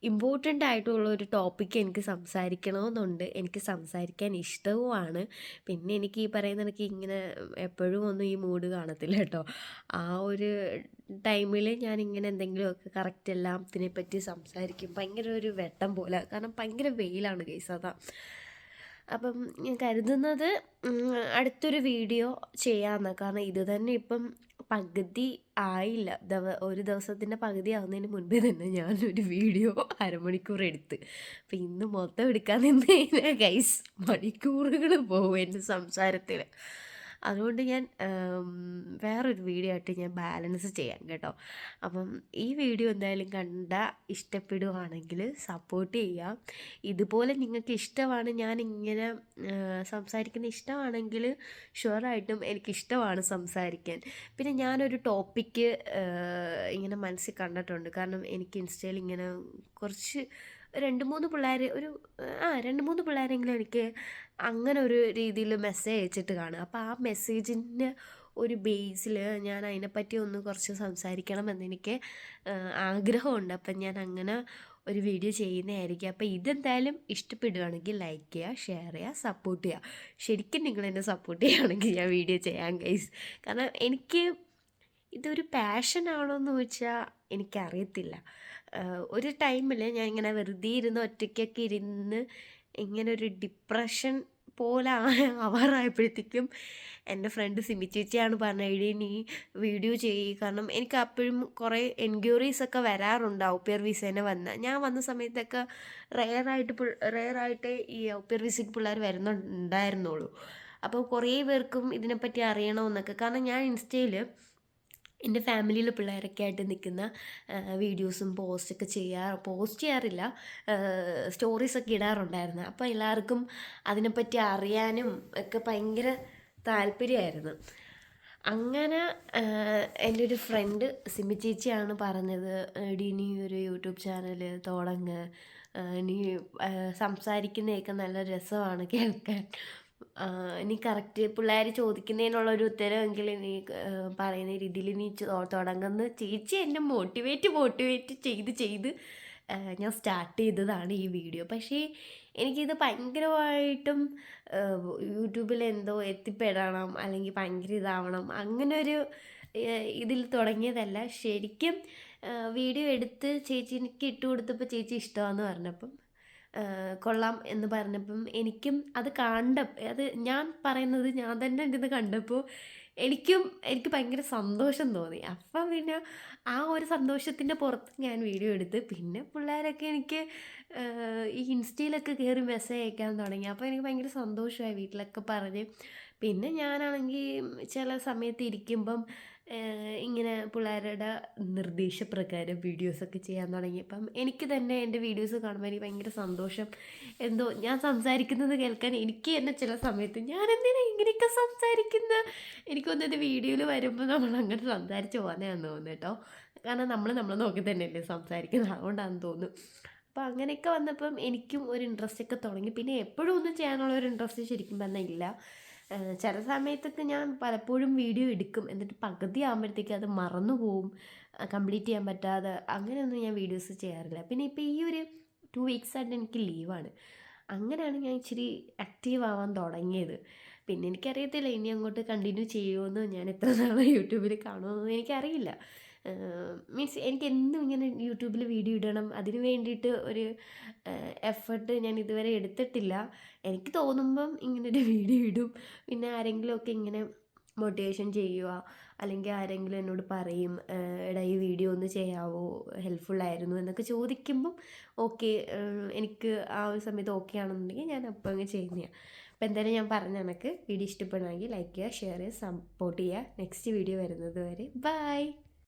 ഇമ്പോർട്ടൻ്റ് ആയിട്ടുള്ള ഒരു ടോപ്പിക്ക് എനിക്ക് സംസാരിക്കണമെന്നുണ്ട്. എനിക്ക് സംസാരിക്കാൻ ഇഷ്ടവുമാണ്. പിന്നെ എനിക്ക് ഈ പറയുന്ന എനിക്ക് ഇങ്ങനെ എപ്പോഴും ഒന്നും ഈ മൂഡ് കാണത്തില്ല കേട്ടോ. ആ ഒരു ടൈമിൽ ഞാനിങ്ങനെ എന്തെങ്കിലുമൊക്കെ കറക്റ്റ് എല്ലാത്തിനെ പറ്റി സംസാരിക്കും. ഭയങ്കര ഒരു വെട്ടം പോലെ, കാരണം ഭയങ്കര വെയിലാണ് ഗൈസ്, അതാ. അപ്പം ഞാൻ കരുതുന്നത് അടുത്തൊരു വീഡിയോ ചെയ്യാമെന്ന്. കാരണം ഇത് തന്നെ ഇപ്പം പകുതി ആയില്ല. ഒരു ദിവസത്തിൻ്റെ പകുതി ആവുന്നതിന് മുൻപേ തന്നെ ഞാനൊരു വീഡിയോ അരമണിക്കൂർ എടുത്ത്. അപ്പം ഇന്ന് മൊത്തം എടുക്കാൻ നിന്ന് കഴിഞ്ഞാൽ ഗൈസ് മണിക്കൂറുകൾ പോകും എൻ്റെ സംസാരത്തിൽ. അതുകൊണ്ട് ഞാൻ വേറൊരു വീഡിയോ ആയിട്ട് ഞാൻ ബാലൻസ് ചെയ്യാം കേട്ടോ. അപ്പം ഈ വീഡിയോ എന്തായാലും ഇഷ്ടപ്പെടുവാണെങ്കിൽ സപ്പോർട്ട് ചെയ്യുക. ഇതുപോലെ നിങ്ങൾക്ക് ഇഷ്ടമാണ് ഞാനിങ്ങനെ സംസാരിക്കുന്ന ഇഷ്ടമാണെങ്കിൽ ഷുവറായിട്ടും എനിക്കിഷ്ടമാണ് സംസാരിക്കാൻ. പിന്നെ ഞാനൊരു ടോപ്പിക്ക് ഇങ്ങനെ മനസ്സിൽ കണ്ടിട്ടുണ്ട്. കാരണം എനിക്ക് ഇൻസ്റ്റയിൽ ഇങ്ങനെ കുറച്ച് 2-3 പിള്ളേർ, ഒരു 2-3 പിള്ളേരെങ്കിലും എനിക്ക് അങ്ങനെ ഒരു രീതിയിൽ മെസ്സേജ് അയച്ചിട്ട് കാണുക. അപ്പോൾ ആ മെസ്സേജിൻ്റെ ഒരു ബേസിൽ ഞാൻ അതിനെപ്പറ്റി ഒന്ന് കുറച്ച് സംസാരിക്കണമെന്നെനിക്ക് ആഗ്രഹമുണ്ട്. അപ്പം ഞാൻ അങ്ങനെ ഒരു വീഡിയോ ചെയ്യുന്നതായിരിക്കും. അപ്പോൾ ഇതെന്തായാലും ഇഷ്ടപ്പെടുകയാണെങ്കിൽ ലൈക്ക് ചെയ്യുക, ഷെയർ ചെയ്യുക, സപ്പോർട്ട് ചെയ്യുക. ശരിക്കും നിങ്ങളെന്നെ സപ്പോർട്ട് ചെയ്യുകയാണെങ്കിൽ ഞാൻ വീഡിയോ ചെയ്യാം ഗൈസ്. കാരണം എനിക്ക് ഇതൊരു പാഷനാണോ എന്ന് ചോദിച്ചാൽ എനിക്കറിയത്തില്ല. ഒരു ടൈമിൽ ഞാൻ ഇങ്ങനെ വെറുതെ ഇരുന്ന് ഒറ്റയ്ക്കൊക്കെ ഇരുന്ന് ഇങ്ങനെ ഒരു ഡിപ്രഷൻ പോലെ ആവാറായപ്പോഴത്തേക്കും എൻ്റെ ഫ്രണ്ട് സിമി ചേച്ചിയാണ് പറഞ്ഞത്, എടീ നീ വീഡിയോ ചെയ്യുക. കാരണം എനിക്ക് അപ്പോഴും കുറേ എൻക്വയറീസ് ഒക്കെ വരാറുണ്ട് ഔപ്പിയർ വിസേനെ ഞാൻ വന്ന സമയത്തൊക്കെ റെയറായിട്ട് ഈ ഔപ്പിയർ വിസയ്ക്ക് പിള്ളേർ വരുന്നുണ്ടായിരുന്നുള്ളൂ. അപ്പോൾ കുറേ പേർക്കും ഇതിനെപ്പറ്റി അറിയണമെന്നൊക്കെ. കാരണം ഞാൻ ഇൻസ്റ്റയിൽ എൻ്റെ ഫാമിലിയിലെ പിള്ളേരൊക്കെ ആയിട്ട് നിൽക്കുന്ന വീഡിയോസും പോസ്റ്റ് ചെയ്യാറില്ല, സ്റ്റോറീസൊക്കെ ഇടാറുണ്ടായിരുന്നു. അപ്പോൾ എല്ലാവർക്കും അതിനെപ്പറ്റി അറിയാനും ഒക്കെ ഭയങ്കര താല്പര്യമായിരുന്നു. അങ്ങനെ എൻ്റെ ഒരു ഫ്രണ്ട് സിമി ചേച്ചിയാണ് പറഞ്ഞത്, എടീ നീ ഒരു യൂട്യൂബ് ചാനൽ തുടങ്ങ്, നീ സംസാരിക്കുന്നതൊക്കെ നല്ല രസമാണ് കേൾക്കാൻ, നീ കറക്റ്റ് പിള്ളേർ ചോദിക്കുന്നതിനുള്ളൊരു ഉത്തരമെങ്കിലും നീ പറയുന്ന രീതിയിൽ നീ തുടങ്ങുന്ന ചേച്ചി എന്നെ മോട്ടിവേറ്റ് ചെയ്ത് ഞാൻ സ്റ്റാർട്ട് ചെയ്തതാണ് ഈ വീഡിയോ. പക്ഷേ എനിക്കിത് ഭയങ്കരമായിട്ടും യൂട്യൂബിൽ എന്തോ എത്തിപ്പെടണം അല്ലെങ്കിൽ ഭയങ്കര ഇതാവണം അങ്ങനെ ഒരു ഇതിൽ തുടങ്ങിയതല്ല. ശരിക്കും വീഡിയോ എടുത്ത് ചേച്ചിക്ക് ഇട്ട് കൊടുത്തപ്പോൾ ചേച്ചി ഇഷ്ടമാണെന്ന് പറഞ്ഞപ്പം കൊള്ളാം എന്ന് പറഞ്ഞപ്പം എനിക്കും അത് അത് ഞാൻ പറയുന്നത് ഞാൻ തന്നെ ഇരുന്ന് കണ്ടപ്പോൾ എനിക്ക് ഭയങ്കര സന്തോഷം തോന്നി. അപ്പം പിന്നെ ആ ഒരു സന്തോഷത്തിൻ്റെ പുറത്ത് ഞാൻ വീഡിയോ എടുത്ത് പിന്നെ പിള്ളേരൊക്കെ എനിക്ക് ഈ ഇൻസ്റ്റയിലൊക്കെ കയറി മെസ്സേജ് അയക്കാൻ തുടങ്ങി. അപ്പോൾ എനിക്ക് ഭയങ്കര സന്തോഷമായി വീട്ടിലൊക്കെ പറഞ്ഞ്. പിന്നെ ഞാനാണെങ്കിൽ ചില സമയത്ത് ഇരിക്കുമ്പം ഇങ്ങനെ പിള്ളേരുടെ നിർദ്ദേശപ്രകാരം വീഡിയോസൊക്കെ ചെയ്യാൻ തുടങ്ങിയപ്പം എനിക്ക് തന്നെ എൻ്റെ വീഡിയോസ് കാണുമ്പോൾ എനിക്ക് ഭയങ്കര സന്തോഷം. എന്തോ ഞാൻ സംസാരിക്കുന്നത് കേൾക്കാൻ എനിക്ക് തന്നെ ചില സമയത്ത് ഞാൻ എന്തിനാ ഇങ്ങനെയൊക്കെ സംസാരിക്കുന്നത്, എനിക്ക് തോന്നുന്നത് വീഡിയോയിൽ വരുമ്പോൾ നമ്മൾ അങ്ങനെ സംസാരിച്ച് പോകുന്നതാണെന്ന് തോന്നുന്നു കേട്ടോ. കാരണം നമ്മൾ നോക്കി തന്നെയല്ലേ സംസാരിക്കുന്നത്, അതുകൊണ്ടാണെന്ന് തോന്നുന്നു. അപ്പോൾ അങ്ങനെയൊക്കെ വന്നപ്പം എനിക്കും ഒരു ഇൻട്രസ്റ്റ് ഒക്കെ തുടങ്ങി. പിന്നെ എപ്പോഴും ഒന്നും ചെയ്യാനുള്ള ഒരു ഇൻട്രസ്റ്റ് ശരിക്കും പറഞ്ഞാൽ ഇല്ല. ചില സമയത്തൊക്കെ ഞാൻ പലപ്പോഴും വീഡിയോ എടുക്കും, എന്നിട്ട് പകുതി ആകുമ്പോഴത്തേക്ക് അത് മറന്നു പോവും, കംപ്ലീറ്റ് ചെയ്യാൻ പറ്റാതെ. അങ്ങനെയൊന്നും ഞാൻ വീഡിയോസ് ചെയ്യാറില്ല. പിന്നെ ഇപ്പോൾ ഈ ഒരു 2 വീക്സായിട്ട് എനിക്ക് ലീവാണ്. അങ്ങനെയാണ് ഞാൻ ഇച്ചിരി ആക്റ്റീവ് ആവാൻ തുടങ്ങിയത്. പിന്നെ എനിക്കറിയത്തില്ല ഇനി അങ്ങോട്ട് കണ്ടിന്യൂ ചെയ്യുമോയെന്ന്, ഞാൻ എത്ര നാൾ യൂട്യൂബിൽ കാണുമെന്നൊന്നും എനിക്കറിയില്ല. മീൻസ് എനിക്ക് എന്നും ഇങ്ങനെ യൂട്യൂബിൽ വീഡിയോ ഇടണം, അതിന് വേണ്ടിയിട്ട് ഒരു എഫർട്ട് ഞാൻ ഇതുവരെ എടുത്തിട്ടില്ല. എനിക്ക് തോന്നുമ്പം ഇങ്ങനൊരു വീഡിയോ ഇടും. പിന്നെ ആരെങ്കിലുമൊക്കെ ഇങ്ങനെ മോട്ടിവേഷൻ ചെയ്യുക, അല്ലെങ്കിൽ ആരെങ്കിലും എന്നോട് പറയും എടാ ഈ വീഡിയോ ഒന്ന് ചെയ്യാവോ, ഹെൽപ്ഫുള്ളായിരുന്നു എന്നൊക്കെ ചോദിക്കുമ്പം ഓക്കെ, എനിക്ക് ആ ഒരു സമയത്ത് ഓക്കെ ആണെന്നുണ്ടെങ്കിൽ ഞാൻ അപ്പോൾ അങ്ങ് ചെയ്യുന്നതാണ്. അപ്പോൾ എന്തായാലും ഞാൻ പറഞ്ഞ കണക്ക് വീഡിയോ ഇഷ്ടപ്പെടുകയാണെങ്കിൽ ലൈക്ക് ചെയ്യുക, ഷെയർ ചെയ്യുക, സപ്പോർട്ട് ചെയ്യുക. നെക്സ്റ്റ് വീഡിയോ വരുന്നത് വരെ ബൈ.